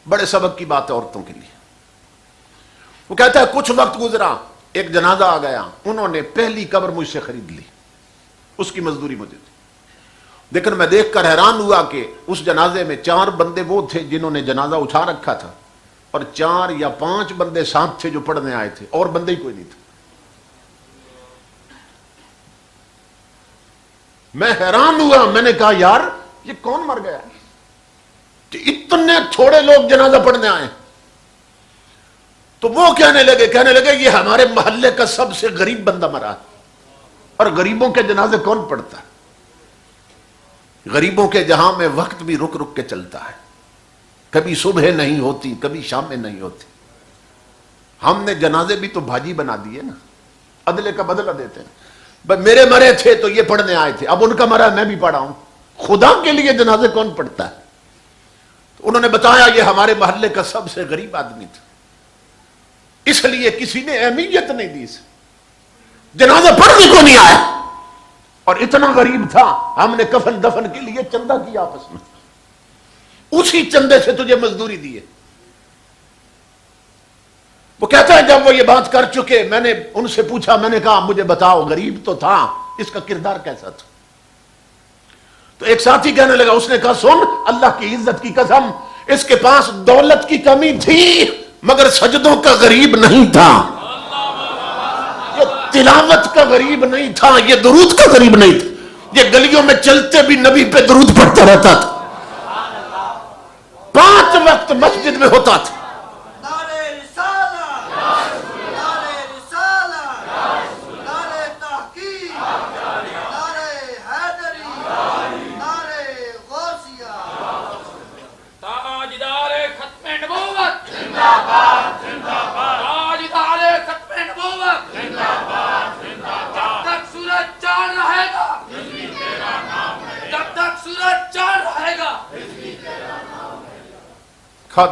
بڑے سبق کی بات ہے عورتوں کے لیے۔ وہ کہتا ہے کچھ وقت گزرا، ایک جنازہ آ گیا، انہوں نے پہلی قبر مجھ سے خرید لی، اس کی مزدوری مجھے دی۔ لیکن میں دیکھ کر حیران ہوا کہ اس جنازے میں 4 بندے وہ تھے جنہوں نے جنازہ اٹھا رکھا تھا، اور 4 یا 5 بندے ساتھ تھے جو پڑھنے آئے تھے، اور بندے ہی کوئی نہیں تھے۔ میں حیران ہوا، میں نے کہا یار یہ کون مر گیا کہ اتنے تھوڑے لوگ جنازہ پڑھنے آئے؟ تو وہ کہنے لگے یہ ہمارے محلے کا سب سے غریب بندہ مرا ہے، اور غریبوں کے جنازے کون پڑھتا ہے؟ غریبوں کے جہاں میں وقت بھی رک رک کے چلتا ہے، کبھی صبح نہیں ہوتی، کبھی شام میں نہیں ہوتی۔ ہم نے جنازے بھی تو بھاجی بنا دیے نا، عدلے کا بدلہ دیتے ہیں۔ میرے مرے تھے تو یہ پڑھنے آئے تھے، اب ان کا مرا میں بھی پڑھا ہوں، خدا کے لیے جنازے کون پڑھتا ہے؟ تو انہوں نے بتایا یہ ہمارے محلے کا سب سے غریب آدمی تھا، اس لیے کسی نے اہمیت نہیں دی اسے، جنازہ پڑھنے کو نہیں آیا، اور اتنا غریب تھا ہم نے کفن دفن کے لیے چندہ کیا آپس میں، اسی چندے سے تجھے مزدوری دی ہے۔ وہ کہتا ہے جب وہ یہ بات کر چکے، میں نے ان سے پوچھا، میں نے کہا مجھے بتاؤ غریب تو تھا، اس کا کردار کیسا تھا؟ تو ایک ساتھی کہنے لگا، اس نے کہا سن اللہ کی عزت کی قسم، اس کے پاس دولت کی کمی تھی مگر سجدوں کا غریب نہیں تھا، یہ تلاوت کا غریب نہیں تھا، یہ درود کا غریب نہیں تھا، یہ گلیوں میں چلتے بھی نبی پہ درود پڑھتا رہتا تھا، 5 وقت مسجد میں ہوتا تھا۔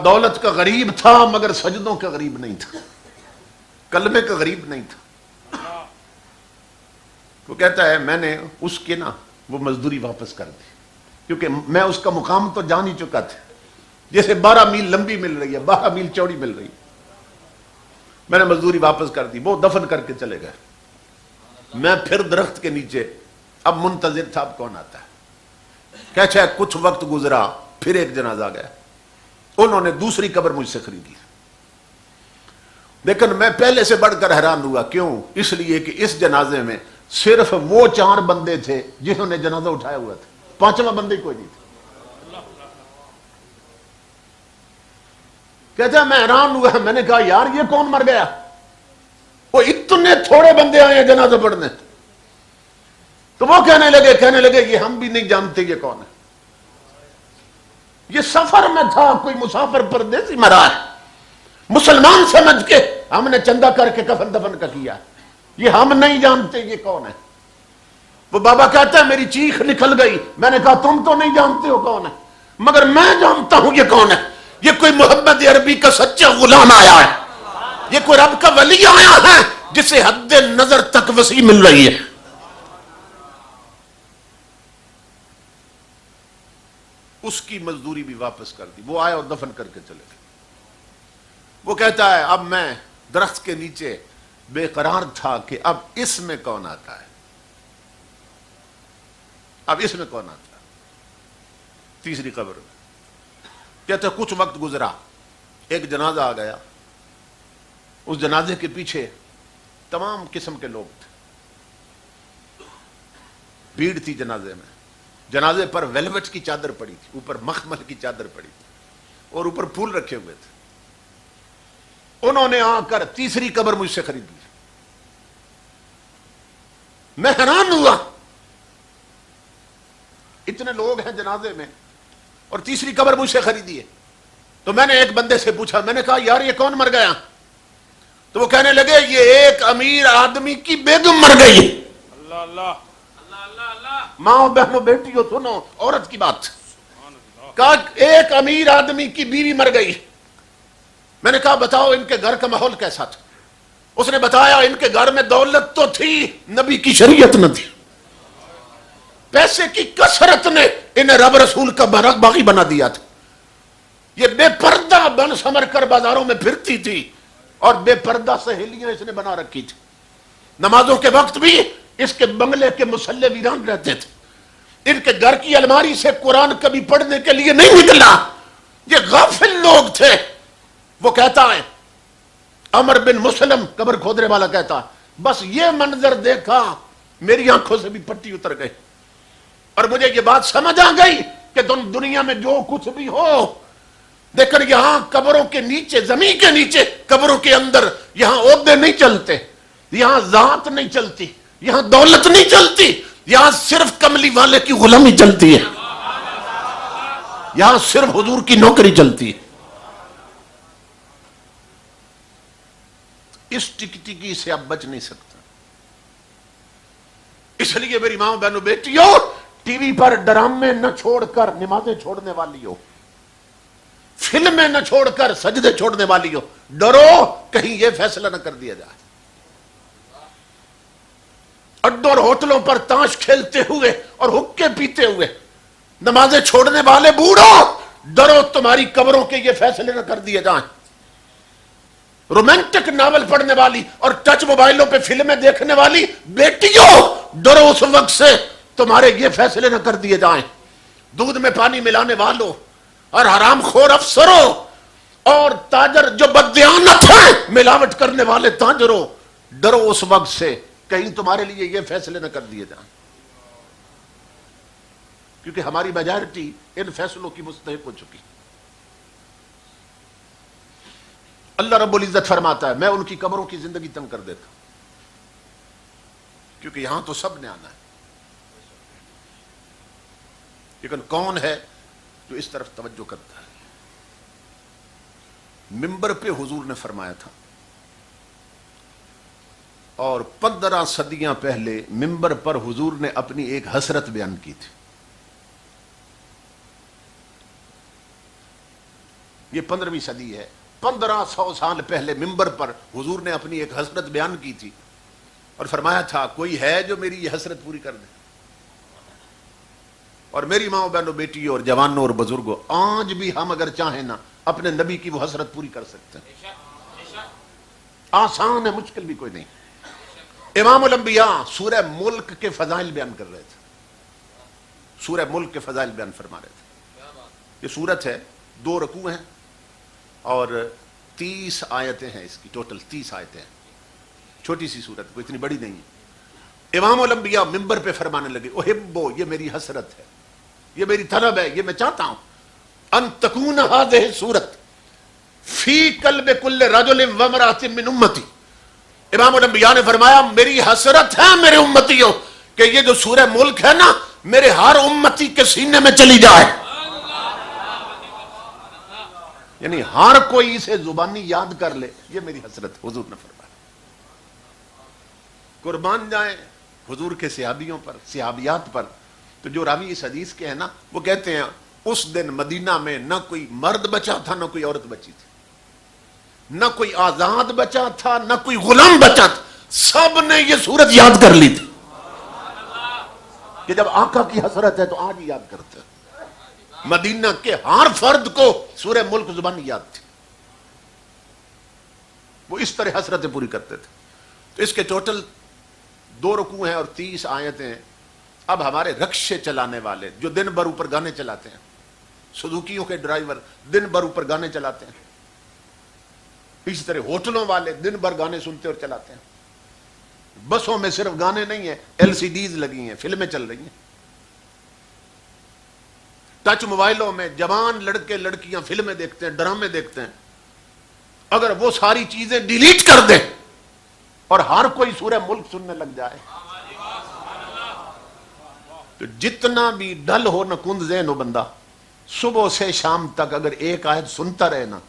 دولت کا غریب تھا مگر سجدوں کا غریب نہیں تھا، کلمے کا غریب نہیں تھا۔ وہ کہتا ہے میں نے اس کے نا وہ مزدوری واپس کر دی، کیونکہ میں اس کا مقام تو جان ہی چکا تھا، جیسے 12 میل لمبی مل رہی ہے 12 میل چوڑی مل رہی ہے، میں نے مزدوری واپس کر دی، وہ دفن کر کے چلے گئے۔ میں پھر درخت کے نیچے اب منتظر تھا اب کون آتا ہے۔ کہتا ہے کچھ وقت گزرا، پھر ایک جنازہ گیا، انہوں نے دوسری قبر مجھ سے خریدی، لیکن میں پہلے سے بڑھ کر حیران ہوا، کیوں؟ اس لیے کہ اس جنازے میں صرف وہ 4 بندے تھے جنہوں نے جنازہ اٹھایا ہوا تھا، 5واں بندے کوئی نہیں تھا۔ کہتا ہے میں حیران ہوا، میں نے کہا یار یہ کون مر گیا؟ وہ اتنے تھوڑے بندے آئے ہیں جنازہ پڑھنے۔ تو وہ کہنے لگے یہ ہم بھی نہیں جانتے یہ کون ہے، یہ سفر میں تھا، کوئی مسافر پردیسی مرا ہے، مسلمان سمجھ کے ہم نے چندہ کر کے کفن دفن کا کیا، یہ ہم نہیں جانتے یہ کون ہے۔ وہ بابا کہتا ہے میری چیخ نکل گئی، میں نے کہا تم تو نہیں جانتے ہو کون ہے، مگر میں جانتا ہوں یہ کون ہے، یہ کوئی محمد عربی کا سچا غلام آیا ہے، یہ کوئی رب کا ولی آیا ہے جسے حد نظر تک وسیع مل رہی ہے۔ اس کی مزدوری بھی واپس کر دی، وہ آئے اور دفن کر کے چلے گئے۔ وہ کہتا ہے اب میں درخت کے نیچے بے قرار تھا کہ اب اس میں کون آتا ہے، اب اس میں کون آتا ہے، تیسری قبر میں۔ کہتا ہے کچھ وقت گزرا، ایک جنازہ آ گیا، اس جنازے کے پیچھے تمام قسم کے لوگ تھے، بھیڑ تھی جنازے میں، جنازے پر ویلوٹ کی چادر پڑی تھی، اوپر مخمل کی چادر پڑی تھی، اور اوپر پھول رکھے ہوئے تھے۔ انہوں نے آ کر تیسری قبر مجھ سے خرید لی۔ میں حیران ہوا، اتنے لوگ ہیں جنازے میں اور تیسری قبر مجھ سے خریدی ہے. تو میں نے ایک بندے سے پوچھا, میں نے کہا یار یہ کون مر گیا؟ تو وہ کہنے لگے یہ ایک امیر آدمی کی بیگم مر گئی. اللہ اللہ ماں بہنوں بیٹیوں سنو عورت کی بات. کہا ایک امیر آدمی کی بیوی مر گئی. میں نے کہا بتاؤ ان کے گھر کا ماحول کیسا تھا؟ اس نے بتایا ان کے گھر میں دولت تو تھی, نبی کی شریعت نہ تھی. پیسے کی کثرت نے انہیں رب رسول کا باغی بنا دیا تھا. یہ بے پردہ بن سمر کر بازاروں میں پھرتی تھی اور بے پردہ سہیلیاں اس نے بنا رکھی تھی. نمازوں کے وقت بھی اس کے بنگلے کے مسلح ویران رہتے تھے. ان کے گھر کی الماری سے قرآن کبھی پڑھنے کے لیے نہیں نکلا. یہ غافل لوگ تھے. وہ کہتا ہے عمر بن مسلم قبر کھودنے والا کہتا بس یہ منظر دیکھا میری آنکھوں سے بھی پٹی اتر گئی اور مجھے یہ بات سمجھ آ گئی کہ تم دنیا میں جو کچھ بھی ہو لیکن یہاں قبروں کے نیچے, زمین کے نیچے, قبروں کے اندر یہاں عہدے نہیں چلتے, یہاں ذات نہیں چلتی, یہاں دولت نہیں چلتی, یہاں صرف کملی والے کی غلامی چلتی ہے, یہاں صرف حضور کی نوکری چلتی ہے. اس ٹکٹکی سے اب بچ نہیں سکتا. اس لیے میری ماں بہنوں بیٹیوں, ٹی وی پر ڈرامے نہ چھوڑ کر نمازیں چھوڑنے والی ہو, فلمیں نہ چھوڑ کر سجدے چھوڑنے والی ہو, ڈرو کہیں یہ فیصلہ نہ کر دیا جائے. اڈوں اور ہوٹلوں پر تاش کھیلتے ہوئے اور حقے پیتے ہوئے نمازیں چھوڑنے والے بوڑھو, ڈرو تمہاری قبروں کے یہ فیصلے نہ کر دیے جائیں. رومانٹک ناول پڑھنے والی اور ٹچ موبائلوں پہ فلمیں دیکھنے والی بیٹیوں, ڈرو اس وقت سے تمہارے یہ فیصلے نہ کر دیے جائیں. دودھ میں پانی ملانے والوں اور حرام خور افسروں اور تاجر جو بددیانت ہیں, ملاوٹ کرنے والے تاجروں, ڈرو اس وقت سے کہیں تمہارے لیے یہ فیصلے نہ کر دیے جائیں. کیونکہ ہماری میجارٹی ان فیصلوں کی مستحق ہو چکی. اللہ رب العزت فرماتا ہے میں ان کی قبروں کی زندگی تنگ کر دیتا ہوں, کیونکہ یہاں تو سب نے آنا ہے. لیکن کون ہے جو اس طرف توجہ کرتا ہے؟ منبر پہ حضور نے فرمایا تھا, اور 15 صدیاں پہلے منبر پر حضور نے اپنی ایک حسرت بیان کی تھی. یہ 15ویں صدی ہے. 1500 سال پہلے منبر پر حضور نے اپنی ایک حسرت بیان کی تھی اور فرمایا تھا کوئی ہے جو میری یہ حسرت پوری کر دے. اور میری ماں بہنوں بیٹیوں اور جوانوں اور بزرگوں, آج بھی ہم اگر چاہیں نا اپنے نبی کی وہ حسرت پوری کر سکتے ہیں. آسان ہے, مشکل بھی کوئی نہیں. امام الانبیاء سورہ ملک کے فضائل بیان کر رہے تھے, سورہ ملک کے فضائل بیان فرما رہے تھے. یہ سورت ہے, 2 رکوع ہیں اور 30 آیتیں ہیں اس کی, ٹوٹل 30 آیتیں ہیں. چھوٹی سی سورت, کوئی اتنی بڑی نہیں ہے. امام الانبیاء منبر پہ فرمانے لگے احبو, یہ میری حسرت ہے, یہ میری طلب ہے, یہ میں چاہتا ہوں ان تکون هذه سورت فی قلب کل رجل وامرأۃ من امتی. امام الانبیاء نے فرمایا میری حسرت ہے میرے امتیوں کہ یہ جو سورہ ملک ہے نا میرے ہر امتی کے سینے میں چلی جائے. یعنی ہر کوئی اسے زبانی یاد کر لے, یہ میری حسرت. حضور نے فرمایا قربان جائیں حضور کے صحابیوں پر, صحابیات پر. تو جو راوی اس حدیث کے ہیں نا وہ کہتے ہیں اس دن مدینہ میں نہ کوئی مرد بچا تھا نہ کوئی عورت بچی تھی, نہ کوئی آزاد بچا تھا نہ کوئی غلام بچا تھا, سب نے یہ صورت یاد کر لی تھی. کہ جب آقا کی حسرت ہے تو آج ہی یاد کرتے ہیں. مدینہ کے ہر فرد کو سورہ ملک زبانی یاد تھی, وہ اس طرح حسرتیں پوری کرتے تھے. تو اس کے ٹوٹل 2 رکوع ہیں اور 30 آیتیں ہیں. اب ہمارے رکشے چلانے والے جو دن بھر اوپر گانے چلاتے ہیں, سزوکیوں کے ڈرائیور دن بھر اوپر گانے چلاتے ہیں, اسی طرح ہوٹلوں والے دن بھر گانے سنتے اور چلاتے ہیں. بسوں میں صرف گانے نہیں ہیں, LCDs لگی ہیں, فلمیں چل رہی ہیں. ٹچ موبائلوں میں جوان لڑکے لڑکیاں فلمیں دیکھتے ہیں, ڈرامے دیکھتے ہیں. اگر وہ ساری چیزیں ڈیلیٹ کر دیں اور ہر کوئی سورہ ملک سننے لگ جائے تو جتنا بھی ڈل ہو نہ کند ذہن ہو بندہ، صبح سے شام تک اگر ایک آیت سنتا رہے نا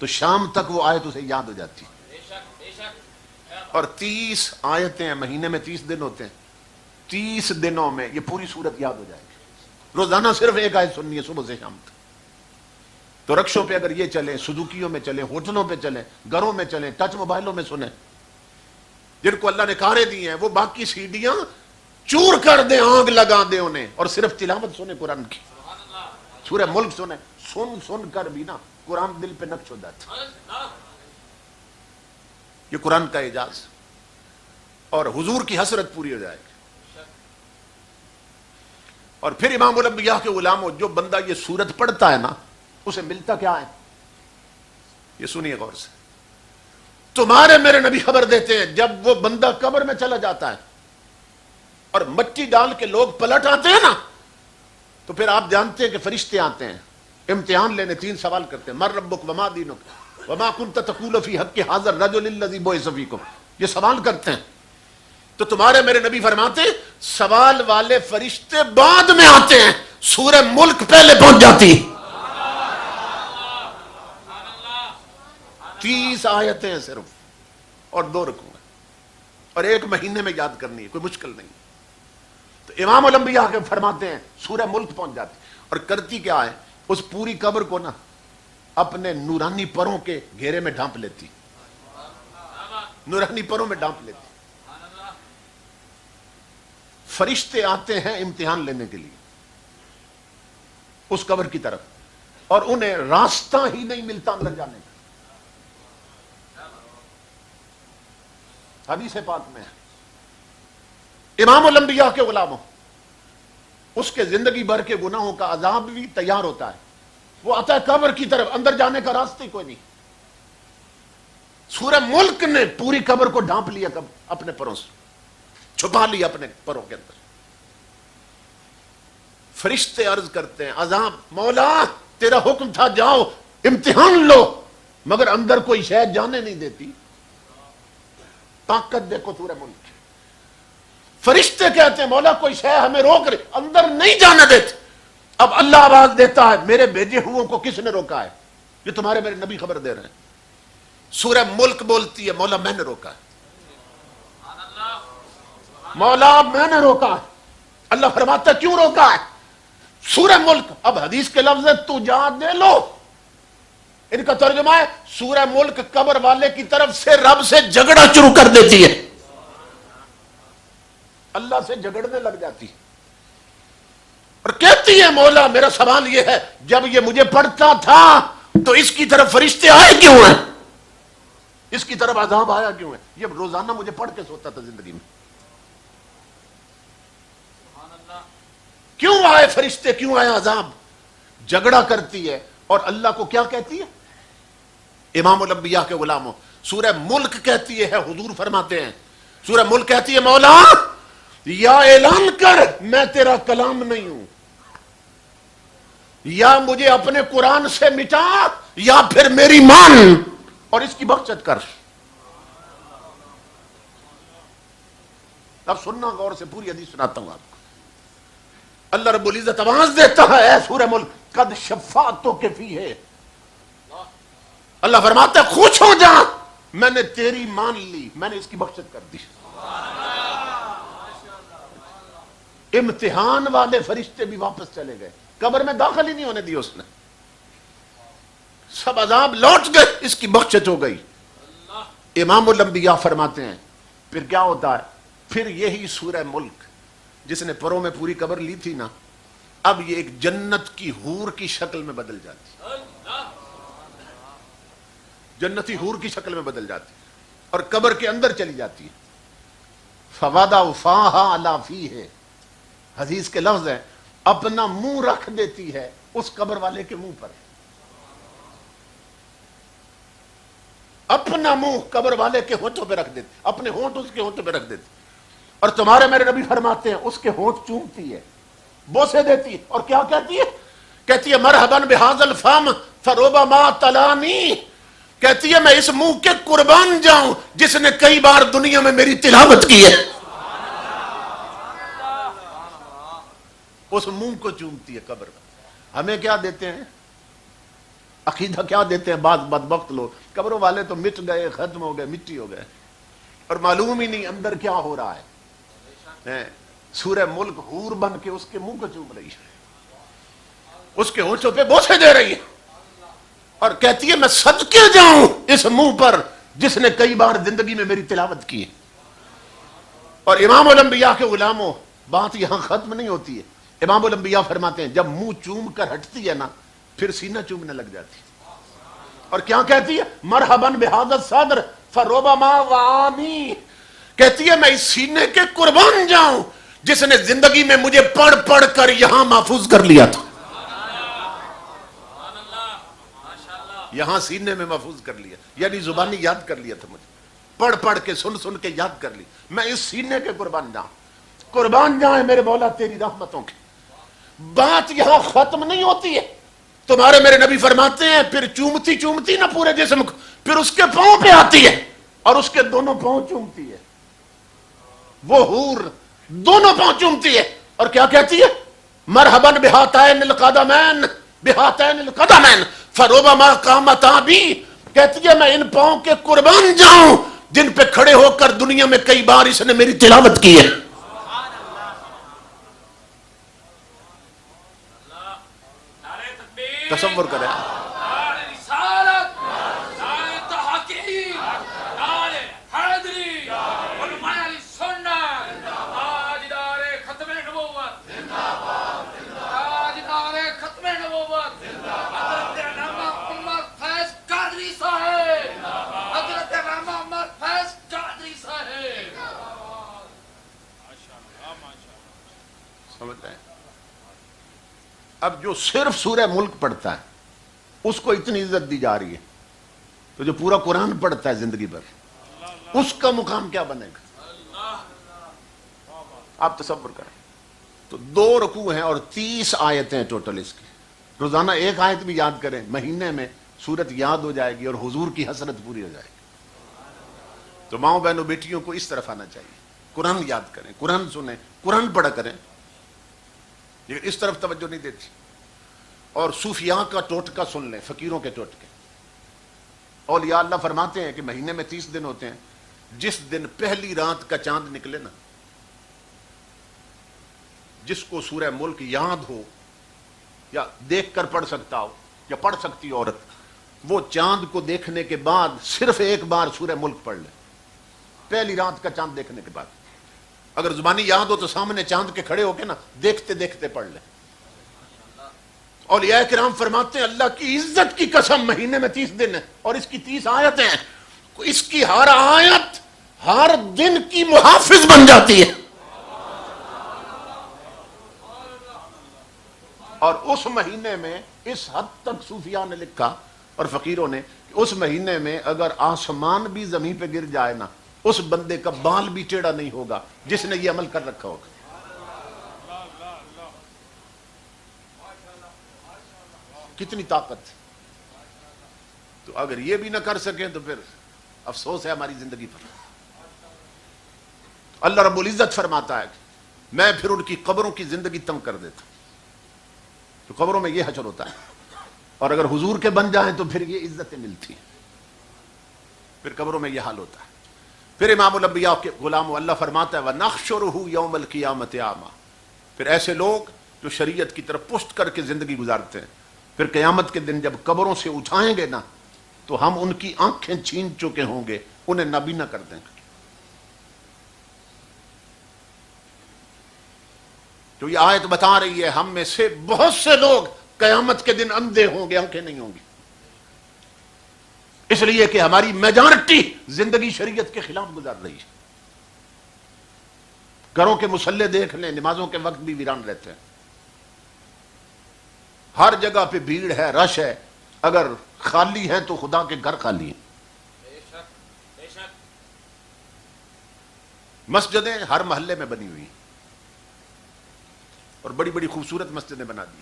تو شام تک وہ آیت اسے یاد ہو جاتی. اور 30 آیتیں مہینے میں 30 دن ہوتے ہیں، 30 دنوں میں یہ پوری سورت یاد ہو جائے گی. روزانہ صرف ایک آیت سننی ہے صبح سے شام تک. تو رکشوں پہ اگر یہ چلیں، سزوکیوں میں چلیں، ہوٹلوں پہ چلیں، گھروں میں چلیں، ٹچ موبائلوں میں سنیں. جن کو اللہ نے کاریں دی ہیں وہ باقی سیڈیاں چور کر دیں، آگ لگا دیں انہیں، اور صرف تلاوت سنیں قرآن کی. سورہ ملک سنیں، سن کر بھی نا قرآن دل پہ نقش ہو جاتا. یہ قرآن کا اعجاز، اور حضور کی حسرت پوری ہو جائے گی. اور پھر امام الانبیاء کے غلاموں، جو بندہ یہ سورت پڑھتا ہے نا اسے ملتا کیا ہے؟ یہ سنیے غور سے. تمہارے میرے نبی خبر دیتے ہیں جب وہ بندہ قبر میں چلا جاتا ہے اور مٹی ڈال کے لوگ پلٹ آتے ہیں نا، تو پھر آپ جانتے ہیں کہ فرشتے آتے ہیں امتحان لینے. 3 سوال کرتے ہیں: من ربک وما دینک وما کنت تقول فی حق ھذا الرجل الذی بعث فیکم. یہ سوال کرتے ہیں. تو تمہارے میرے نبی فرماتے ہیں سوال والے فرشتے بعد میں آتے ہیں، سورہ ملک پہلے پہنچ جاتی. 30 آیتیں صرف، اور 2 رکوع، اور 1 مہینے میں یاد کرنی ہے، کوئی مشکل نہیں. تو امام الانبیاء کے فرماتے ہیں سورہ ملک پہنچ جاتی، اور کرتی کیا ہے؟ اس پوری قبر کو نا اپنے نورانی پروں کے گھیرے میں ڈھانپ لیتی. نورانی پروں میں ڈھانپ لیتی. فرشتے آتے ہیں امتحان لینے کے لیے اس قبر کی طرف، اور انہیں راستہ ہی نہیں ملتا اندر جانے کا. حدیث پاک میں امام الانبیاء کے غلاموں، اس کے زندگی بھر کے گناہوں کا عذاب بھی تیار ہوتا ہے. وہ آتا ہے قبر کی طرف، اندر جانے کا راستہ ہی کوئی نہیں. سورہ ملک نے پوری قبر کو ڈھانپ لیا اپنے پروں سے، چھپا لیا اپنے پروں کے اندر. فرشتے عرض کرتے ہیں عذاب، مولا تیرا حکم تھا جاؤ امتحان لو، مگر اندر کوئی شے جانے نہیں دیتی. طاقت دیکھو سورہ ملک. فرشتے کہتے ہیں مولا کوئی شے ہمیں روک رہے، اندر نہیں جانے دیتے. اب اللہ آواز دیتا ہے میرے بھیجے ہوئوں کو کس نے روکا ہے؟ یہ تمہارے میرے نبی خبر دے رہے ہیں. سورہ ملک بولتی ہے مولا میں نے روکا ہے، مولا میں نے روکا ہے. اللہ فرماتا ہے کیوں روکا ہے؟ سورہ ملک. اب حدیث کے لفظ ہے تو جا دے لو، ان کا ترجمہ ہے سورہ ملک قبر والے کی طرف سے رب سے جھگڑا شروع کر دیتی ہے، اللہ سے جھگڑنے لگ جاتی اور کہتی ہے مولا میرا سوال یہ ہے جب یہ مجھے پڑھتا تھا تو اس کی طرف فرشتے آئے کیوں ہیں؟ اس کی طرف عذاب آیا کیوں ہے؟ یہ روزانہ مجھے پڑھ کے سوتا تھا زندگی میں. کیوں آئے فرشتے، کیوں آیا عذاب؟ جھگڑا کرتی ہے. اور اللہ کو کیا کہتی ہے؟ امام الانبیاء کے غلاموں، سورہ ملک کہتی ہے، حضور فرماتے ہیں سورہ ملک کہتی ہے مولا یا اعلان کر میں تیرا کلام نہیں ہوں، یا مجھے اپنے قرآن سے مٹا، یا پھر میری مان اور اس کی بخشت کر. اب سننا غور سے، پوری حدیث سناتا ہوں آپ کو. اللہ رب العزت آواز دیتا ہے اے سورہ ملک قد شفاعتوں کے فی ہے. اللہ فرماتا ہے خوش ہو جا، میں نے تیری مان لی، میں نے اس کی بخشت کر دی. امتحان والے فرشتے بھی واپس چلے گئے، قبر میں داخل ہی نہیں ہونے دی اس نے. سب عذاب لوٹ گئے، اس کی بخشت ہو گئی. امام الانبیاء فرماتے ہیں پھر کیا ہوتا ہے؟ پھر یہی سورہ ملک جس نے پروں میں پوری قبر لی تھی نا، اب یہ ایک جنت کی حور کی شکل میں بدل جاتی، جنتی حور کی شکل میں بدل جاتی اور قبر کے اندر چلی جاتی ہے. فوادع فاہا علی فیہ، حدیث کے لفظ ہے اپنا منہ رکھ دیتی ہے اس قبر والے کے منہ پر، اپنا منہ قبر والے کے ہونٹوں پہ رکھ دیتی، اپنے ہونٹ اس کے ہونٹوں پہ رکھ دیتی. اور تمہارے میرے نبی فرماتے ہیں اس کے ہونٹ چومتی ہے، بوسے دیتی ہے، اور کیا کہتی ہے؟ کہتی ہے مرحباً بہذا الفم فربما تلانی، کہتی ہے میں اس منہ کے قربان جاؤں جس نے کئی بار دنیا میں میری تلاوت کی ہے. اس منہ کو چومتی ہے قبر میں. ہمیں کیا دیتے ہیں؟ عقیدہ کیا دیتے ہیں بعض بدبخت لوگ؟ قبروں والے تو مٹ گئے، ختم ہو گئے، مٹی ہو گئے، اور معلوم ہی نہیں اندر کیا ہو رہا ہے. سورہ ملک حور بن کے اس کے منہ کو چوم رہی ہے، اس کے ہونٹوں پہ بوسے دے رہی ہے، اور کہتی ہے میں صدقے جاؤں اس منہ پر جس نے کئی بار زندگی میں میری تلاوت کی ہے. اور امام الانبیاء کے غلاموں، بات یہاں ختم نہیں ہوتی ہے. امام الانبیاء فرماتے ہیں جب منہ چوم کر ہٹتی ہے نا، پھر سینہ چومنے لگ جاتی ہے، اور کیا کہتی ہے؟ مرحباً بہذا الصدر فربما وعانی. کہتی ہے میں اس سینے کے قربان جاؤں جس نے زندگی میں مجھے پڑھ پڑھ کر یہاں محفوظ کر لیا تھا، یہاں سینے میں محفوظ کر لیا، یعنی زبانی یاد کر لیا تھا، مجھے پڑھ پڑھ کے سن سن کے یاد کر لی. میں اس سینے کے قربان جاؤں. قربان جائیں میرے مولا تیری رحمتوں کی. بات یہاں ختم نہیں ہوتی ہے. تمہارے میرے نبی فرماتے ہیں پھر چومتی چومتی نہ پورے جسم کو، پھر اس کے پاؤں پہ آتی ہے اور اس کے دونوں پاؤں چومتی ہے. وہ حور دونوں پاؤں چومتی ہے اور کیا کہتی ہے؟ مرحباً بہاتین القدمین بہاتین القدمین فربما قامتا بی. کہتی ہے میں ان پاؤں کے قربان جاؤں جن پہ کھڑے ہو کر دنیا میں کئی بار اس نے میری تلاوت کی ہے. تصور کریں، اب جو صرف سورہ ملک پڑھتا ہے اس کو اتنی عزت دی جا رہی ہے، تو جو پورا قرآن پڑھتا ہے زندگی بھر اس کا مقام کیا بنے گا؟ آپ تصور کریں. تو 2 رکوع ہیں اور 30 آیتیں ہیں ٹوٹل اس کی. روزانہ ایک آیت بھی یاد کریں، مہینے میں سورت یاد ہو جائے گی اور حضور کی حسرت پوری ہو جائے گی. تو ماؤں بہنوں بیٹیوں کو اس طرف آنا چاہیے، قرآن یاد کریں، قرآن سنیں، قرآن پڑھا کریں، لیکن اس طرف توجہ نہیں دیتی. اور صوفیاء کا ٹوٹکا سن لیں، فقیروں کے ٹوٹکے. اولیاء اللہ فرماتے ہیں کہ مہینے میں 30 دن ہوتے ہیں، جس دن پہلی رات کا چاند نکلے نا، جس کو سورہ ملک یاد ہو یا دیکھ کر پڑھ سکتا ہو یا پڑھ سکتی عورت، وہ چاند کو دیکھنے کے بعد صرف ایک بار سورہ ملک پڑھ لے، پہلی رات کا چاند دیکھنے کے بعد. اگر زبانی یاد ہو تو سامنے چاند کے کھڑے ہو کے نا دیکھتے دیکھتے پڑھ لیں. اولیاء کرام فرماتے ہیں اللہ کی عزت کی قسم مہینے میں 30 دن ہے اور اس کی 30 آیتیں ہیں، اس کی ہر آیت ہر دن کی محافظ بن جاتی ہے. اور اس مہینے میں اس حد تک صوفیاء نے لکھا اور فقیروں نے کہ اس مہینے میں اگر آسمان بھی زمین پہ گر جائے نا، اس بندے کا بال بھی ٹیڑھا نہیں ہوگا جس نے یہ عمل کر رکھا ہوگا. کتنی طاقت. تو اگر یہ بھی نہ کر سکیں تو پھر افسوس ہے ہماری زندگی پر. اللہ رب العزت فرماتا ہے کہ میں پھر ان کی قبروں کی زندگی تنگ کر دیتا ہوں. تو قبروں میں یہ حشر ہوتا ہے، اور اگر حضور کے بن جائیں تو پھر یہ عزتیں ملتی ہیں، پھر قبروں میں یہ حال ہوتا ہے. پھر امام الانبیاء کے غلام اللہ فرماتا ہے وَنَحْشُرُهُ يَوْمَ الْقِيَامَةِ أَعْمَى. پھر ایسے لوگ جو شریعت کی طرف پشت کر کے زندگی گزارتے ہیں، پھر قیامت کے دن جب قبروں سے اٹھائیں گے نا تو ہم ان کی آنکھیں چھین چکے ہوں گے، انہیں نابینا کر دیں گے. تو یہ آیت بتا رہی ہے ہم میں سے بہت سے لوگ قیامت کے دن اندھے ہوں گے، آنکھیں نہیں ہوں گی، اس لیے کہ ہماری میجارٹی زندگی شریعت کے خلاف گزار رہی ہے. گھروں کے مصلے دیکھ لیں، نمازوں کے وقت بھی ویران رہتے ہیں، ہر جگہ پہ بھیڑ ہے، رش ہے. اگر خالی ہے تو خدا کے گھر خالی ہیں. مسجدیں ہر محلے میں بنی ہوئی ہیں اور بڑی بڑی خوبصورت مسجدیں بنا دی.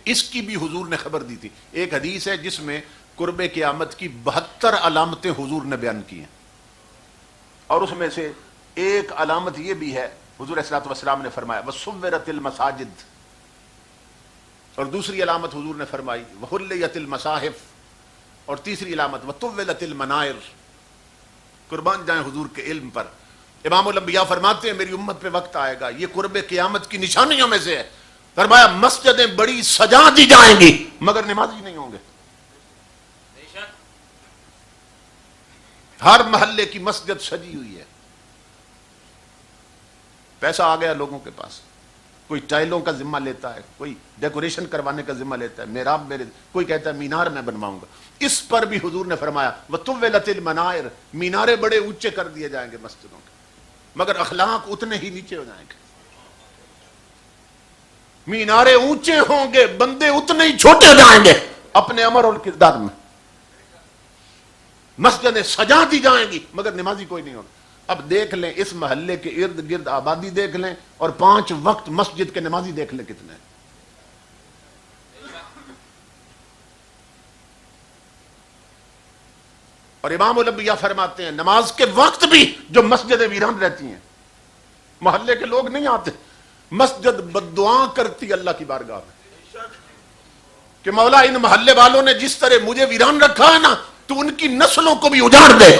اس کی بھی حضور نے خبر دی تھی. ایک حدیث ہے جس میں قرب قیامت کی 72 علامتیں حضور نے بیان کی ہیں، اور اس میں سے ایک علامت یہ بھی ہے حضور صلی اللہ علیہ وسلم نے فرمایا وَسُوِّرَتِ الْمَسَاجِدِ، اور دوسری علامت حضور نے فرمائی وَحُلِّيَتِ الْمَصَاحِفِ، اور تیسری علامت وَطُوِّلَتِ الْمَنَائِرِ۔ قربان جائیں حضور کے علم پر۔ امام الانبیاء فرماتے ہیں میری امت پہ وقت آئے گا، یہ قرب قیامت کی نشانیوں میں سے ہے، فرمایا مسجدیں بڑی سجا دی جائیں گی مگر نمازی نہیں ہوں گے۔ ہر محلے کی مسجد سجی ہوئی ہے، پیسہ آ گیا لوگوں کے پاس، کوئی ٹائلوں کا ذمہ لیتا ہے، کوئی ڈیکوریشن کروانے کا ذمہ لیتا ہے، محراب میرے، کوئی کہتا ہے مینار میں بنواؤں گا۔ اس پر بھی حضور نے فرمایا وَطُوِّلَتِ الْمَنَائِرِ، مینارے بڑے اونچے کر دیے جائیں گے مسجدوں کے، مگر اخلاق اتنے ہی نیچے ہو جائیں گے۔ مینارے اونچے ہوں گے، بندے اتنے ہی چھوٹے ہو جائیں گے اپنے امر اور کردار میں۔ مسجدیں سجا دی جائیں گی مگر نمازی کوئی نہیں ہوگا۔ اب دیکھ لیں اس محلے کے ارد گرد آبادی دیکھ لیں اور 5 وقت مسجد کے نمازی دیکھ لیں کتنے ہیں۔ اور امام الانبیاء فرماتے ہیں نماز کے وقت بھی جو مسجدیں ویران رہتی ہیں، محلے کے لوگ نہیں آتے، مسجد بددعا کرتی اللہ کی بارگاہ میں کہ مولا ان محلے والوں نے جس طرح مجھے ویران رکھا ہے نا، تو ان کی نسلوں کو بھی اجاڑ دے،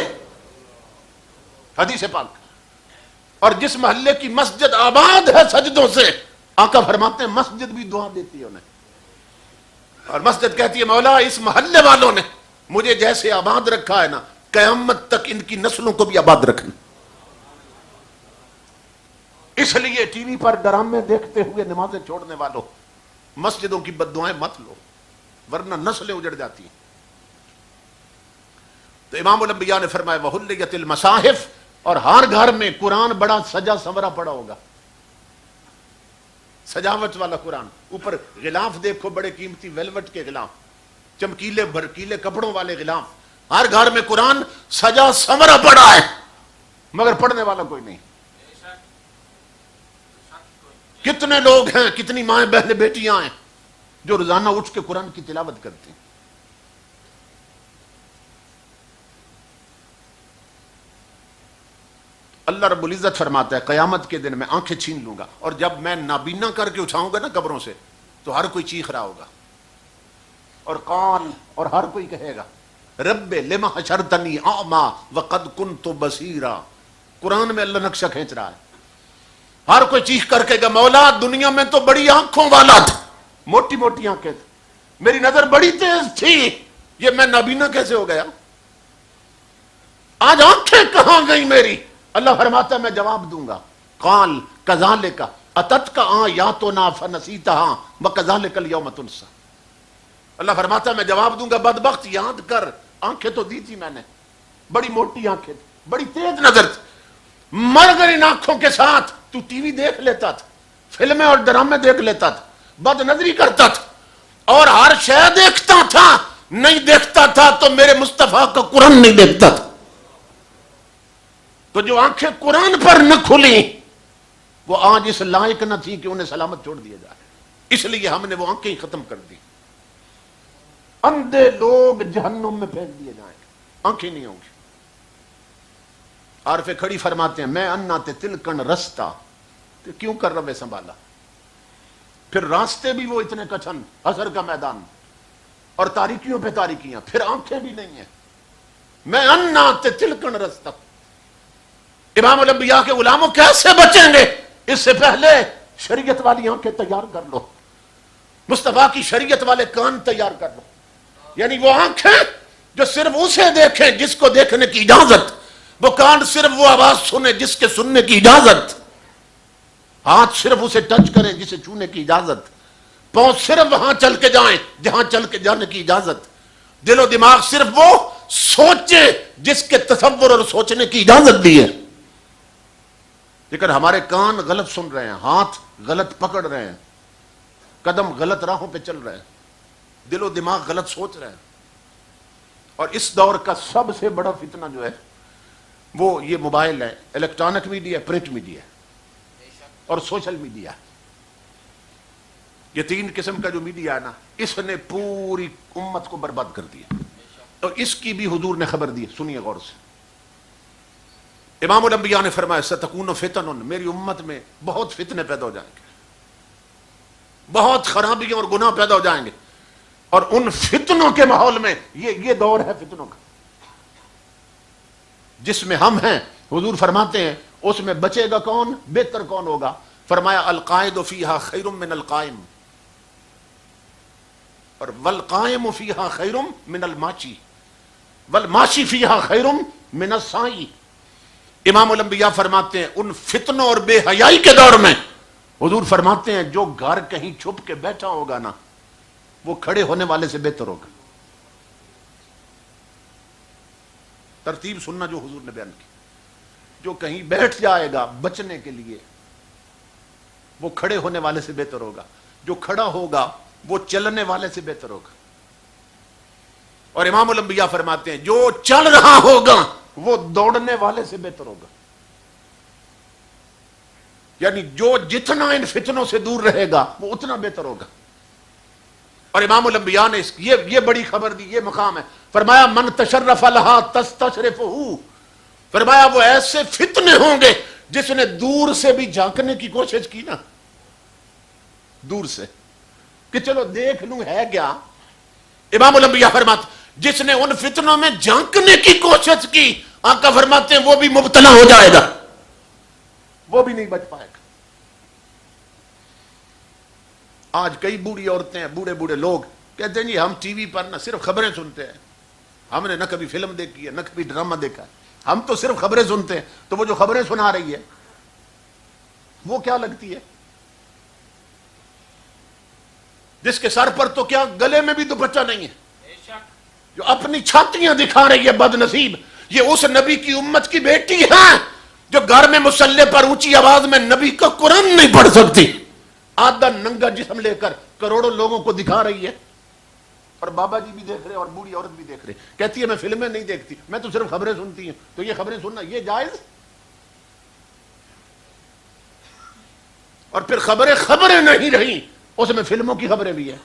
حدیث پاک۔ اور جس محلے کی مسجد آباد ہے سجدوں سے، آقا فرماتے ہیں مسجد بھی دعا دیتی ہے انہیں، اور مسجد کہتی ہے مولا اس محلے والوں نے مجھے جیسے آباد رکھا ہے نا، قیامت تک ان کی نسلوں کو بھی آباد رکھنا۔ اس لیے ٹی وی پر ڈرامے دیکھتے ہوئے نمازیں چھوڑنے والوں، مسجدوں کی بددعائیں مت لو ورنہ نسلیں اجڑ جاتی ہیں۔ تو امام الانبیاء نے فرمایا وَحُلِّيَتِ الْمَصَاحِفِ، اور ہر گھر میں قرآن بڑا سجا سنورا پڑا ہوگا، سجاوٹ والا قرآن، اوپر غلاف دیکھو بڑے قیمتی ویلوٹ کے غلاف، چمکیلے بھڑکیلے کپڑوں والے غلاف، ہر گھر میں قرآن سجا سنورا پڑا ہے مگر پڑھنے والا کوئی نہیں۔ کتنے لوگ ہیں، کتنی مائیں بہنیں بیٹیاں ہیں جو روزانہ اٹھ کے قرآن کی تلاوت کرتے ہیں۔ اللہ رب العزت فرماتا ہے قیامت کے دن میں آنکھیں چھین لوں گا، اور جب میں نابینا کر کے اٹھاؤں گا نا قبروں سے، تو ہر کوئی چیخ رہا ہوگا، اور قال، اور ہر کوئی کہے گا رب لما حشرتنی اعما وقد کنت بصیرا۔ قرآن میں اللہ نقشہ کھینچ رہا ہے، ہر کوئی چیخ کر کے گا مولا دنیا میں تو بڑی آنکھوں والا تھا، موٹی موٹی آنکھیں تھی، میری نظر بڑی تیز تھی، یہ میں نابینا کیسے ہو گیا، آج آنکھیں کہاں گئی میری؟ اللہ فرماتا ہے میں جواب دوں گا قال کذالک اتتک آیاتنا فنسیتہا وکذالک اليوم تنسی۔ اللہ فرماتا ہے میں جواب دوں گا بدبخت یاد کر، آنکھیں تو دی تھی میں نے، بڑی موٹی آنکھیں تھی، بڑی تیز نظر تھی، مر گئی ان آنکھوں کے ساتھ تو ٹی وی دیکھ لیتا تھا، فلمیں اور ڈرامے دیکھ لیتا تھا، بد نظری کرتا تھا، اور ہر شے دیکھتا تھا، نہیں دیکھتا تھا تو میرے مصطفیٰ کا قرآن نہیں دیکھتا تھا۔ تو جو آنکھیں قرآن پر نہ کھلی وہ آج اس لائق نہ تھی کہ انہیں سلامت چھوڑ دیا جائے، اس لیے ہم نے وہ آنکھیں ختم کر دی۔ اندھے لوگ جہنم میں پھینک دیے جائیں گے، آنکھیں نہیں ہوں گی۔ عارف کھڑی فرماتے ہیں میں انا تے تلکن رستہ، تو کیوں کر رہے سنبھالا، پھر راستے بھی وہ اتنے کچھن، عصر کا میدان، اور تاریکیوں پہ تاریکیاں، پھر آنکھیں بھی نہیں ہیں، میں انا تے تلکن رستہ۔ امام الانبیاء کے غلاموں کیسے بچیں گے؟ اس سے پہلے شریعت والی آنکھیں تیار کر لو، مصطفیٰ کی شریعت والے کان تیار کر لو، یعنی وہ آنکھیں جو صرف اسے دیکھیں جس کو دیکھنے کی اجازت، وہ کان صرف وہ آواز سنے جس کے سننے کی اجازت، ہاتھ صرف اسے ٹچ کریں جسے چھونے کی اجازت، پاؤں صرف وہاں چل کے جائیں جہاں چل کے جانے کی اجازت، دل و دماغ صرف وہ سوچے جس کے تصور اور سوچنے کی اجازت دی ہے۔ لیکن ہمارے کان غلط سن رہے ہیں، ہاتھ غلط پکڑ رہے ہیں، قدم غلط راہوں پہ چل رہے ہیں، دل و دماغ غلط سوچ رہے ہیں۔ اور اس دور کا سب سے بڑا فتنہ جو ہے وہ یہ موبائل ہے، الیکٹرانک میڈیا، پرنٹ میڈیا اور سوشل میڈیا۔ یہ 3 قسم کا جو میڈیا ہے نا، اس نے پوری امت کو برباد کر دیا، اور اس کی بھی حضور نے خبر دی، سنیے غور سے۔ امام الانبیاء نے فرمایا ستکون فتن، میری امت میں بہت فتنے پیدا ہو جائیں گے، بہت خرابیاں اور گناہ پیدا ہو جائیں گے، اور ان فتنوں کے ماحول میں یہ دور ہے فتنوں کا جس میں ہم ہیں، حضور فرماتے ہیں اس میں بچے گا کون، بہتر کون ہوگا؟ فرمایا القائد فیہا خیر من القائم، اور والقائم فیہا خیر من الماشی، والماشی فیہا خیر من السائی۔ امام الانبیاء فرماتے ہیں ان فتنوں اور بے حیائی کے دور میں حضور فرماتے ہیں جو گھر کہیں چھپ کے بیٹھا ہوگا نا وہ کھڑے ہونے والے سے بہتر ہوگا۔ ترتیب سننا جو حضور نے بیان کی، جو کہیں بیٹھ جائے گا بچنے کے لیے وہ کھڑے ہونے والے سے بہتر ہوگا، جو کھڑا ہوگا وہ چلنے والے سے بہتر ہوگا۔ اور امام الانبیاء فرماتے ہیں جو چل رہا ہوگا وہ دوڑنے والے سے بہتر ہوگا، یعنی جو جتنا ان فتنوں سے دور رہے گا وہ اتنا بہتر ہوگا۔ اور امام الانبیاء نے یہ بڑی خبر دی، یہ مقام ہے، فرمایا من تشرف لہا تستشرفہ، فرمایا وہ ایسے فتنے ہوں گے جس نے دور سے بھی جھانکنے کی کوشش کی نا، دور سے کہ چلو دیکھ لوں ہے کیا، امام الانبیاء فرماتے جس نے ان فتنوں میں جھانکنے کی کوشش کی آقا فرماتے ہیں وہ بھی مبتلا ہو جائے گا، وہ بھی نہیں بچ پائے گا۔ آج کئی بوڑھی عورتیں ہیں، بوڑھے بوڑھے لوگ کہتے ہیں جی ہم ٹی وی پر نہ صرف خبریں سنتے ہیں، ہم نے نہ کبھی فلم دیکھی ہے نہ کبھی ڈرامہ دیکھا ہے، ہم تو صرف خبریں سنتے ہیں۔ تو وہ جو خبریں سنا رہی ہے وہ کیا لگتی ہے؟ جس کے سر پر تو کیا گلے میں بھی دوپٹہ نہیں ہے، جو اپنی چھاتیاں دکھا رہی ہے بد نصیب، یہ اس نبی کی امت کی بیٹی ہے جو گھر میں مصلی پر اونچی آواز میں نبی کا قرآن نہیں پڑھ سکتی، آدھا ننگا جسم لے کر کروڑوں لوگوں کو دکھا رہی ہے، اور بابا جی بھی دیکھ رہے اور بوڑھی عورت بھی دیکھ رہے، کہتی ہے میں فلمیں نہیں دیکھتی، میں تو صرف خبریں سنتی ہوں۔ تو یہ خبریں سننا یہ جائز؟ اور پھر خبریں نہیں رہی، اس میں فلموں کی خبریں بھی ہیں،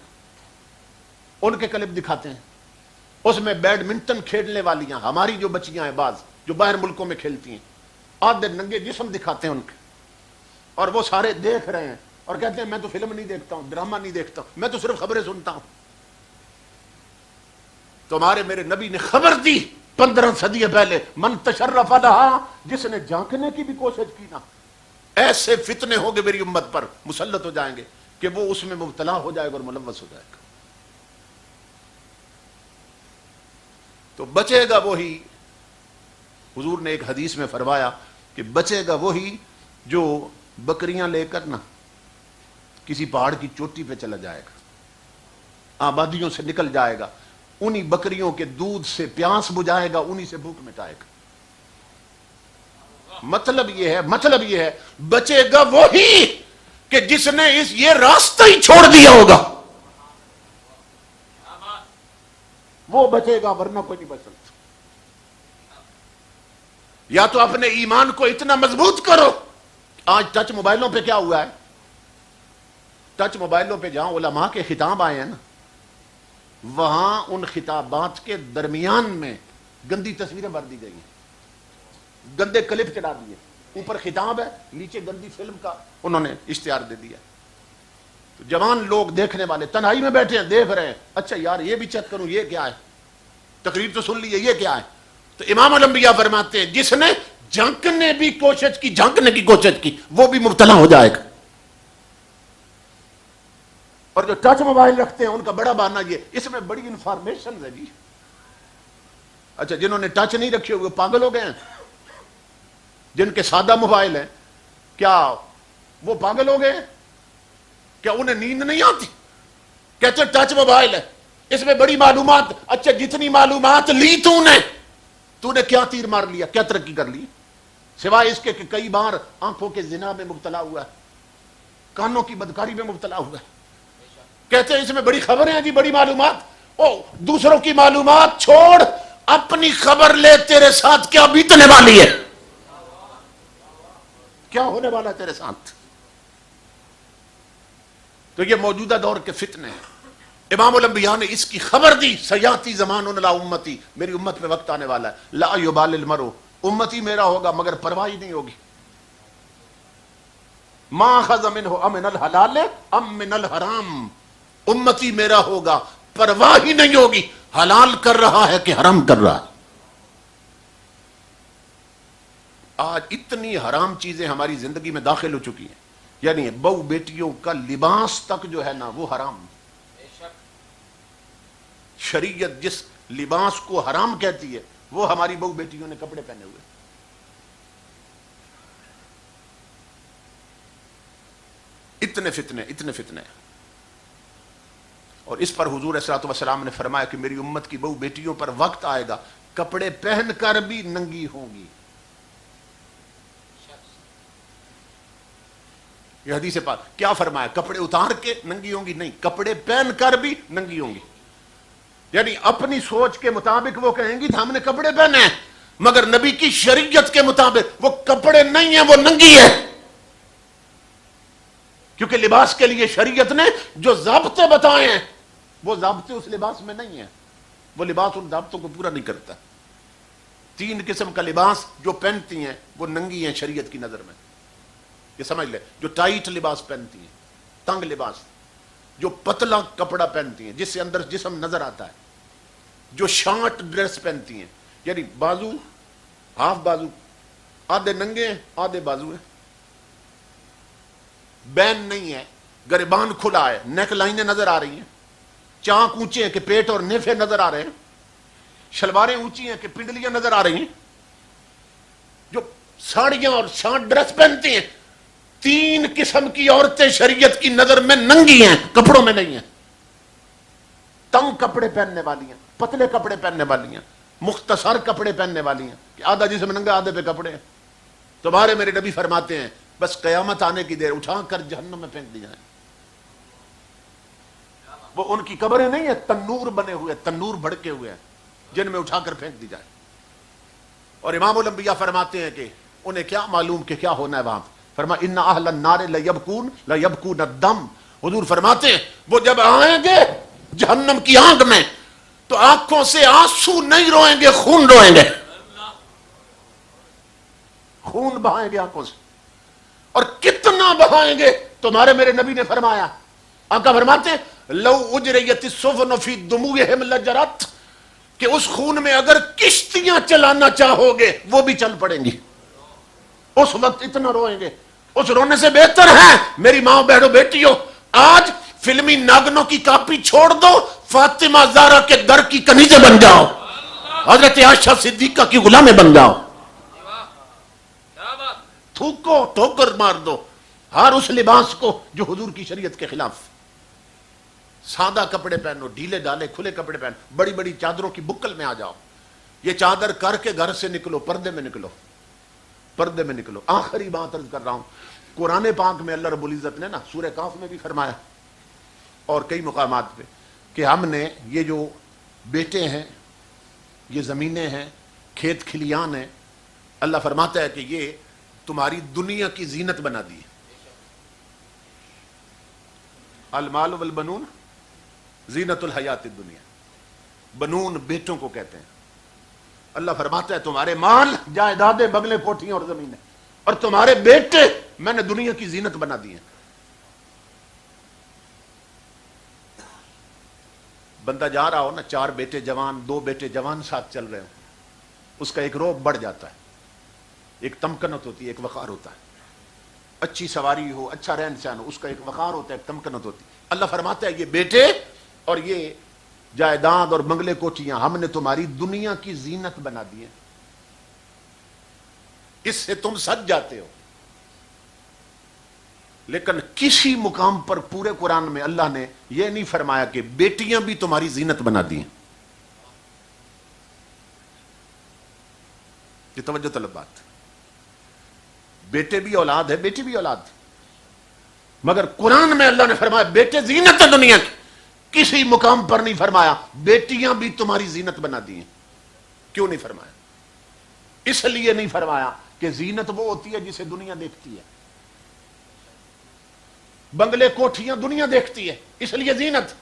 ان کے کلپ دکھاتے ہیں، اس میں بیڈمنٹن کھیلنے والیاں ہماری جو بچیاں ہیں بعض جو باہر ملکوں میں کھیلتی ہیں، آدھے ننگے جسم دکھاتے ہیں ان کے، اور وہ سارے دیکھ رہے ہیں اور کہتے ہیں میں تو فلم نہیں دیکھتا ہوں، ڈرامہ نہیں دیکھتا ہوں، میں تو صرف خبریں سنتا ہوں۔ تمہارے میرے نبی نے خبر دی 15 صدی پہلے، من تشرف لہا، جس نے جھانکنے کی بھی کوشش کی نا، ایسے فتنے ہوں گے میری امت پر مسلط ہو جائیں گے کہ وہ اس میں مبتلا ہو جائے گا اور ملوث ہو جائے گا۔ تو بچے گا وہی، حضور نے ایک حدیث میں فرمایا کہ بچے گا وہی جو بکریاں لے کر نا کسی پہاڑ کی چوٹی پہ چلا جائے گا، آبادیوں سے نکل جائے گا، انہی بکریوں کے دودھ سے پیاس بجھائے گا، انہی سے بھوک مٹائے گا۔ مطلب یہ ہے بچے گا وہی کہ جس نے یہ راستہ ہی چھوڑ دیا ہوگا، وہ بچے گا، ورنہ کوئی نہیں بچ سکتا۔ یا تو اپنے ایمان کو اتنا مضبوط کرو۔ آج ٹچ موبائلوں پہ کیا ہوا ہے؟ ٹچ موبائلوں پہ جہاں علماء کے خطاب آئے ہیں نا، وہاں ان خطابات کے درمیان میں گندی تصویریں بھر دی گئی ہیں، گندے کلپ چڑھا دیے، اوپر خطاب ہے نیچے گندی فلم کا انہوں نے اشتہار دے دیا۔ تو جوان لوگ دیکھنے والے تنہائی میں بیٹھے ہیں، دیکھ رہے ہیں، اچھا یار یہ بھی چیک کروں یہ کیا ہے، تقریر تو سن لی ہے یہ کیا ہے۔ تو امام الانبیاء فرماتے ہیں جس نے جھانکنے کی کوشش کی وہ بھی مبتلا ہو جائے گا۔ اور جو ٹچ موبائل رکھتے ہیں ان کا بڑا بہانہ یہ، اس میں بڑی انفارمیشن ہے جی۔ اچھا جنہوں نے ٹچ نہیں رکھے ہوئے پاگل ہو گئے ہیں؟ جن کے سادہ موبائل ہیں کیا وہ پاگل ہو گئے ہیں؟ کیا انہیں نیند نہیں آتی؟ کہتے ٹچ موبائل ہے اس میں بڑی معلومات، اچھا جتنی معلومات لی تو نے کیا تیر مار لیا، کیا ترقی کر لی، سوائے اس کے کہ کئی بار آنکھوں کے زنا میں مبتلا ہوا ہے، کانوں کی بدکاری میں مبتلا ہوا ہے۔ کہتے ہیں اس میں بڑی خبریں ہیں جی، بڑی معلومات۔ دوسروں کی معلومات چھوڑ، اپنی خبر لے، تیرے ساتھ کیا بیتنے والی ہے، کیا ہونے والا ہے تیرے ساتھ۔ تو یہ موجودہ دور کے فتنے ہیں۔ امام الانبیاء نے اس کی خبر دی، سیاتی زمان لا امتی، میری امت میں وقت آنے والا ہے، لا یبال المرء امتی میرا ہوگا مگر پرواہ ہی نہیں ہوگی. ما اخذ منہ امن الحلال ام من الحرام. امتی میرا ہوگا پرواہ ہی نہیں ہوگی حلال کر رہا ہے کہ حرام کر رہا ہے. آج اتنی حرام چیزیں ہماری زندگی میں داخل ہو چکی ہیں، یعنی بہو بیٹیوں کا لباس تک جو ہے نا وہ حرام. شریعت جس لباس کو حرام کہتی ہے وہ ہماری بہو بیٹیوں نے کپڑے پہنے ہوئے. اتنے فتنے. اور اس پر حضور صلی اللہ علیہ وسلم نے فرمایا کہ میری امت کی بہو بیٹیوں پر وقت آئے گا کپڑے پہن کر بھی ننگی ہوں گی. یہ حدیث پاک کیا فرمایا؟ کپڑے اتار کے ننگی ہوں گی؟ نہیں، کپڑے پہن کر بھی ننگی ہوں گی. یعنی اپنی سوچ کے مطابق وہ کہیں گی ہم نے کپڑے پہنے ہیں، مگر نبی کی شریعت کے مطابق وہ کپڑے نہیں ہیں، وہ ننگی ہے. کیونکہ لباس کے لیے شریعت نے جو ضابطے بتائے ہیں وہ ضابطے اس لباس میں نہیں ہیں، وہ لباس ان ضابطوں کو پورا نہیں کرتا. 3 قسم کا لباس جو پہنتی ہیں وہ ننگی ہیں شریعت کی نظر میں. یہ سمجھ لے، جو ٹائٹ لباس پہنتی ہیں، تنگ لباس، جو پتلا کپڑا پہنتی ہیں جس سے اندر جسم نظر آتا ہے، جو شارٹ ڈریس پہنتی ہیں یعنی بازو ہاف بازو، آدھے ننگے ہیں آدھے بازو ہیں، بین نہیں ہے، گریبان کھلا ہے، نیک لائنیں نظر آ رہی ہیں، چانک اونچے ہیں کہ پیٹ اور نیفے نظر آ رہے ہیں، شلواریں اونچی ہیں کہ پنڈلیاں نظر آ رہی ہیں، جو ساڑیاں اور شارٹ ڈریس پہنتی ہیں. 3 قسم کی عورتیں شریعت کی نظر میں ننگی ہیں، کپڑوں میں نہیں ہیں. تنگ کپڑے پہننے والی ہیں، پتلے کپڑے پہننے والی ہیں، مختصر کپڑے پہننے والی ہیں کہ آدھا جسم ننگا آدھے پہ کپڑے ہیں. تمہارے میرے نبی فرماتے ہیں بس قیامت آنے کی دیر اٹھا کر جہنم میں پھینک دی جائیں. وہ ان کی قبریں نہیں ہیں، تنور بنے ہوئے، تنور بھڑکے ہوئے ہیں جن میں اٹھا کر پھینک دی جائے. اور امام الانبیاء فرماتے ہیں کہ انہیں کیا معلوم کہ کیا ہونا ہے وہاں. فرما ان اہل النار لیبکون الدم. حضور فرماتے ہیں وہ جب آئیں گے جہنم کی آگ میں تو آنکھوں سے آنسو نہیں روئیں گے، خون روئیں گے، خون بہائیں گے آنکھوں سے. اور کتنا بہائیں گے؟ تمہارے میرے نبی نے فرمایا، آقا فرماتے ہیں لو اجریت السفن فی دموعہم لجرت، کہ اس خون میں اگر کشتیاں چلانا چاہو گے وہ بھی چل پڑیں گی. اس وقت اتنا روئیں گے. اس رونے سے بہتر ہے میری ماں بہنوں بیٹیوں آج فلمی ناگنوں کی کاپی چھوڑ دو، فاطمہ زہرا کے در کی کنیزیں بن جاؤ، حضرت عائشہ صدیقہ کی غلامیں بن جاؤ. تھوکو، ٹھوکر مار دو ہر اس لباس کو جو حضور کی شریعت کے خلاف. سادہ کپڑے پہنو، ڈھیلے ڈالے کھلے کپڑے پہنو، بڑی بڑی چادروں کی بکل میں آ جاؤ. یہ چادر کر کے گھر سے نکلو، پردے میں نکلو، پردے میں نکلو. آخری بات عرض کر رہا ہوں، قرآن پاک میں اللہ رب العزت نے نا سورہ کاف میں بھی فرمایا اور کئی مقامات پہ کہ ہم نے یہ جو بیٹے ہیں، یہ زمینیں ہیں، کھیت کھلیان ہیں، اللہ فرماتا ہے کہ یہ تمہاری دنیا کی زینت بنا دی ہے. المال والبنون زینت الحیات الدنیا. بنون بیٹوں کو کہتے ہیں. اللہ فرماتا ہے تمہارے مال، جائیدادیں، بنگلے، کوٹھیاں اور زمینیں، اور تمہارے بیٹے میں نے دنیا کی زینت بنا دی ہیں. بندہ جا رہا ہو نا، 4 بیٹے جوان، 2 بیٹے جوان ساتھ چل رہے ہوں، اس کا ایک روب بڑھ جاتا ہے، ایک تمکنت ہوتی ہے، ایک وقار ہوتا ہے. اچھی سواری ہو، اچھا رہن سہن ہو، اس کا ایک وقار ہوتا ہے، ایک تمکنت ہوتی ہے. اللہ فرماتا ہے یہ بیٹے اور یہ جائیداد اور بنگلے کوٹھیاں ہم نے تمہاری دنیا کی زینت بنا دی ہیں، اس سے تم سج جاتے ہو. لیکن کسی مقام پر پورے قرآن میں اللہ نے یہ نہیں فرمایا کہ بیٹیاں بھی تمہاری زینت بنا دی ہیں. یہ توجہ طلب بات. بیٹے بھی اولاد ہے، بیٹی بھی اولاد، مگر قرآن میں اللہ نے فرمایا بیٹے زینت ہے دنیا کی. کسی مقام پر نہیں فرمایا بیٹیاں بھی تمہاری زینت بنا دی ہیں. کیوں نہیں فرمایا؟ اس لیے نہیں فرمایا کہ زینت وہ ہوتی ہے جسے دنیا دیکھتی ہے. بنگلے کوٹھیاں دنیا دیکھتی ہے اس لیے زینت،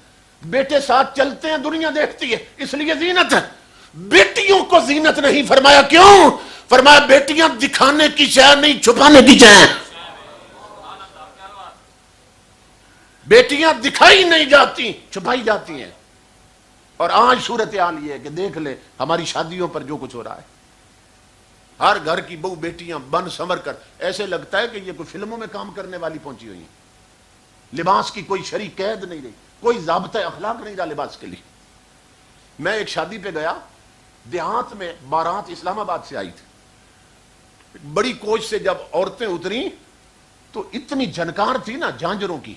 بیٹے ساتھ چلتے ہیں دنیا دیکھتی ہے اس لیے زینت ہے. بیٹیوں کو زینت نہیں فرمایا. کیوں؟ فرمایا بیٹیاں دکھانے کی شے نہیں, چھپانے کی شے. بیٹیاں دکھائی نہیں جاتی, چھپائی جاتی ہیں. اور آج صورتحال یہ ہے کہ دیکھ لے ہماری شادیوں پر جو کچھ ہو رہا ہے. ہر گھر کی بہو بیٹیاں بن سنور کر ایسے لگتا ہے کہ یہ کوئی فلموں میں کام کرنے والی پہنچی ہوئی ہیں. لباس کی کوئی شرعی قید نہیں رہی, کوئی ضابطہ اخلاق نہیں رہا لباس کے لیے. میں ایک شادی پہ گیا, دیہات میں بارات اسلام آباد سے آئی تھی. بڑی کوچ سے جب عورتیں اتری تو اتنی جھنکار تھی نا جھانجروں کی,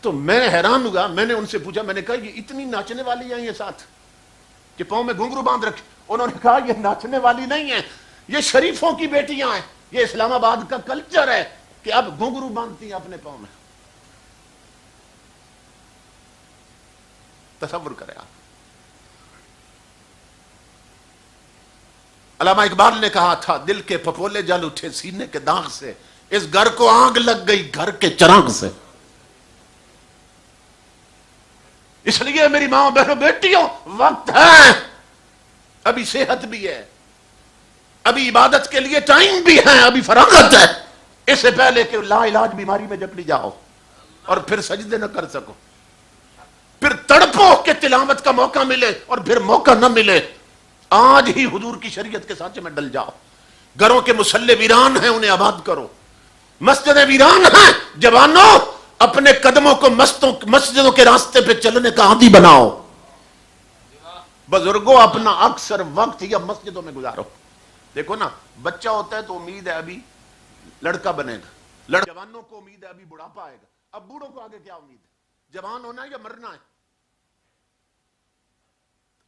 تو میں حیران ہوا. میں نے ان سے پوچھا, میں نے کہا یہ اتنی ناچنے والی ہیں یہ ساتھ کہ پاؤں میں گھنگرو باندھ رکھے. انہوں نے کہا یہ ناچنے والی نہیں ہیں, یہ شریفوں کی بیٹیاں ہیں. یہ اسلام آباد کا کلچر ہے کہ اب گھنگرو باندھتی ہیں اپنے پاؤں میں. تصور کریں آپ. علامہ اقبال نے کہا تھا دل کے پھپھولے جل اٹھے سینے کے داغ سے, اس گھر کو آگ لگ گئی گھر کے چراغ سے. اس لیے میری ماں بہنوں بیٹیوں وقت ہے, ابھی صحت بھی ہے, ابھی عبادت کے لیے ٹائم بھی ہے, ابھی فراغت ہے. اس سے پہلے کہ لا علاج بیماری میں جکڑی جاؤ اور پھر سجدے نہ کر سکو, پھر تڑپو کہ تلاوت کا موقع ملے اور پھر موقع نہ ملے. آج ہی حضور کی شریعت کے سانچے میں ڈل جاؤ. گھروں کے مصلے ویران ہیں, انہیں آباد کرو. مسجدیں ویران ہیں, جوانوں اپنے قدموں کو مسجدوں کے راستے پہ چلنے کا عادی بناؤ. بزرگوں اپنا اکثر وقت یا مسجدوں میں گزارو. دیکھو نا, بچہ ہوتا ہے تو امید ہے ابھی لڑکا بنے گا, جوانوں کو امید ہے ابھی بڑھاپا آئے گا. اب بوڑھوں کو آگے کیا امید ہے, جوان ہونا ہے یا مرنا ہے.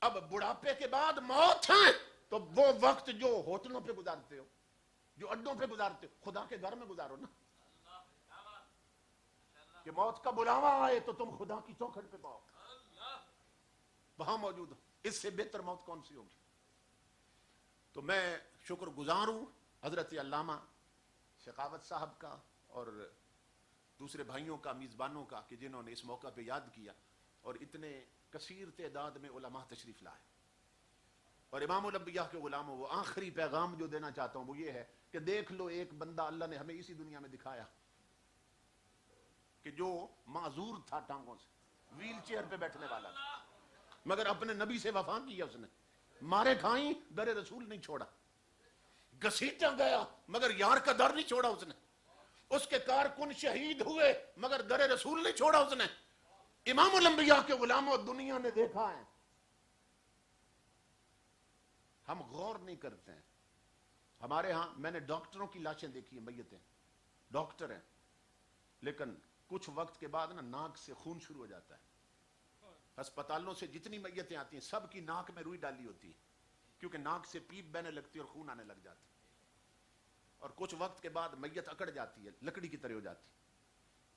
اب بڑھاپے کے بعد موت ہے, تو وہ وقت جو ہوٹلوں پہ گزارتے ہو, جو اڈوں پہ گزارتے ہو, خدا کے گھر میں گزارو نا, کہ موت کا بلاوا آئے تو تم خدا کی چوکھٹ پہ پاؤ, وہاں موجود ہو. اس سے بہتر موت کون سی ہوگی. تو میں شکر گزار ہوں حضرت علامہ سخاوت صاحب کا اور دوسرے بھائیوں کا, میزبانوں کا, کہ جنہوں نے اس موقع پہ یاد کیا اور اتنے کثیر تعداد میں علماء تشریف لائے. اور امام الانبیاء کے غلاموں, وہ آخری پیغام جو دینا چاہتا ہوں وہ یہ ہے کہ دیکھ لو ایک بندہ اللہ نے ہمیں اسی دنیا میں دکھایا کہ جو معذور تھا, ٹانگوں سے ویل چیئر پہ بیٹھنے والا تھا, مگر اپنے نبی سے وفا کیا اس نے. مارے کھائیں در رسول نہیں چھوڑا, گھسیٹا گیا مگر یار کا در نہیں چھوڑا اس نے. اس کے کارکن شہید ہوئے مگر در رسول نہیں چھوڑا اس نے. امام الانبیاء کے غلاموں, دنیا نے دیکھا ہے, ہم غور نہیں کرتے ہیں. ہمارے ہاں میں نے ڈاکٹروں کی لاشیں دیکھی ہیں, میتیں, ڈاکٹر ہیں, لیکن کچھ وقت کے بعد نا ناک سے خون شروع ہو جاتا ہے. ہسپتالوں سے جتنی میتیں آتی ہیں سب کی ناک میں روئی ڈالی ہوتی ہے, کیونکہ ناک سے پیپ بہنے لگتی ہے اور خون آنے لگ جاتا ہے. اور کچھ وقت کے بعد میت اکڑ جاتی ہے, لکڑی کی طرح ہو جاتی ہے.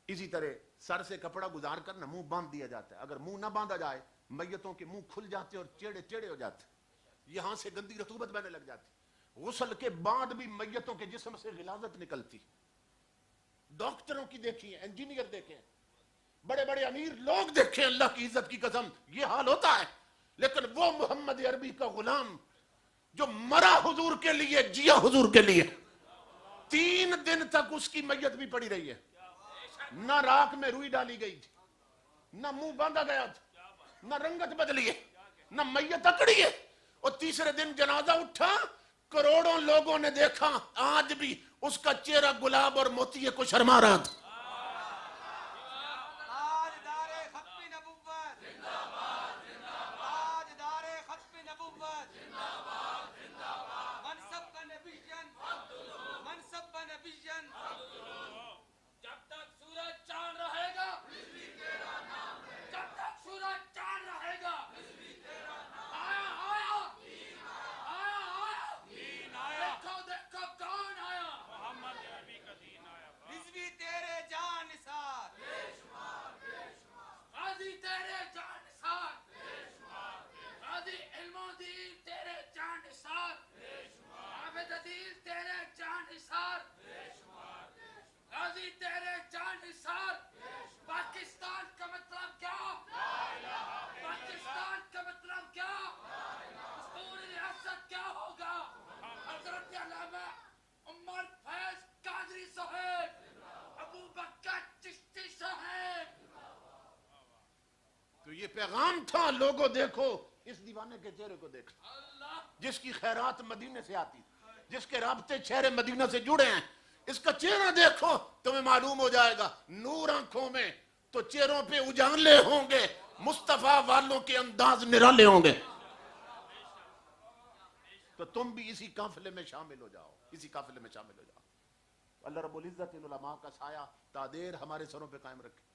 اسی طرح سر سے کپڑا گزار کر نہ منہ باندھ دیا جاتا ہے. اگر منہ نہ باندھا جائے میتوں کے منہ کھل جاتے اور ٹیڑے ٹیڑے ہو جاتے, یہاں سے گندی رطوبت بہنے لگ جاتی. غسل کے بعد بھی میتوں کے جسم سے غلاظت نکلتی. ڈاکٹروں کی دیکھیں, انجینئر دیکھیں, بڑے بڑے امیر لوگ دیکھیں, اللہ کی عزت کی قسم یہ حال ہوتا ہے. لیکن وہ محمد عربی کا غلام جو مرا حضور کے لیے, جیا حضور کے لیے, 3 دن تک اس کی میت بھی پڑی رہی ہے. نہ راک میں روئی ڈالی گئی تھی, نہ منہ باندھا گیا تھا, نہ رنگت بدلی ہے, نہ میت اکڑی ہے. اور تیسرے دن جنازہ اٹھا, کروڑوں لوگوں نے دیکھا, آج بھی اس کا چہرہ گلاب اور موتیے کو شرما رہا تھا. پیغام تھا لوگوں دیکھو اس دیوانے کے چہرے کو دیکھو جس کی خیرات مدینے سے آتی جس کے رابطے شہر مدینہ سے جڑے ہیں اس کا چہرہ دیکھو تمہیں معلوم ہو جائے گا نور آنکھوں میں تو چہروں پہ اجالے ہوں گے مصطفیٰ والوں کے انداز نرالے ہوں گے تو تم بھی اسی قافلے میں شامل ہو جاؤ اسی قافلے میں شامل ہو جاؤ اللہ رب العزت ان علماء کا سایہ تا دیر ہمارے سروں پہ قائم رکھے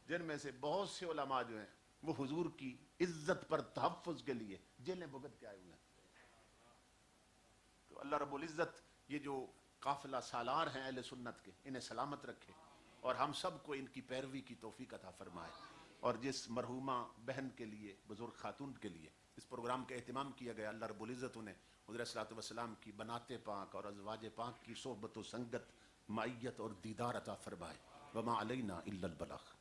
جن میں سے بہت سے علماء جو ہیں وہ حضور کی عزت پر تحفظ کے لیے جیلیں بھگت کے آئے ہوئے ہیں تو اللہ رب العزت یہ جو قافلہ سالار ہیں اہل سنت کے انہیں سلامت رکھے اور ہم سب کو ان کی پیروی کی توفیق عطا فرمائے اور جس مرحومہ بہن کے لیے بزرگ خاتون کے لیے اس پروگرام کا اہتمام کیا گیا اللہ رب العزت انہیں حضرت صلی اللہ علیہ وسلم کی بنات پاک اور ازواج پاک کی صحبت و سنگت معیت اور دیدار عطا فرمائے وما علینا الا البلاغ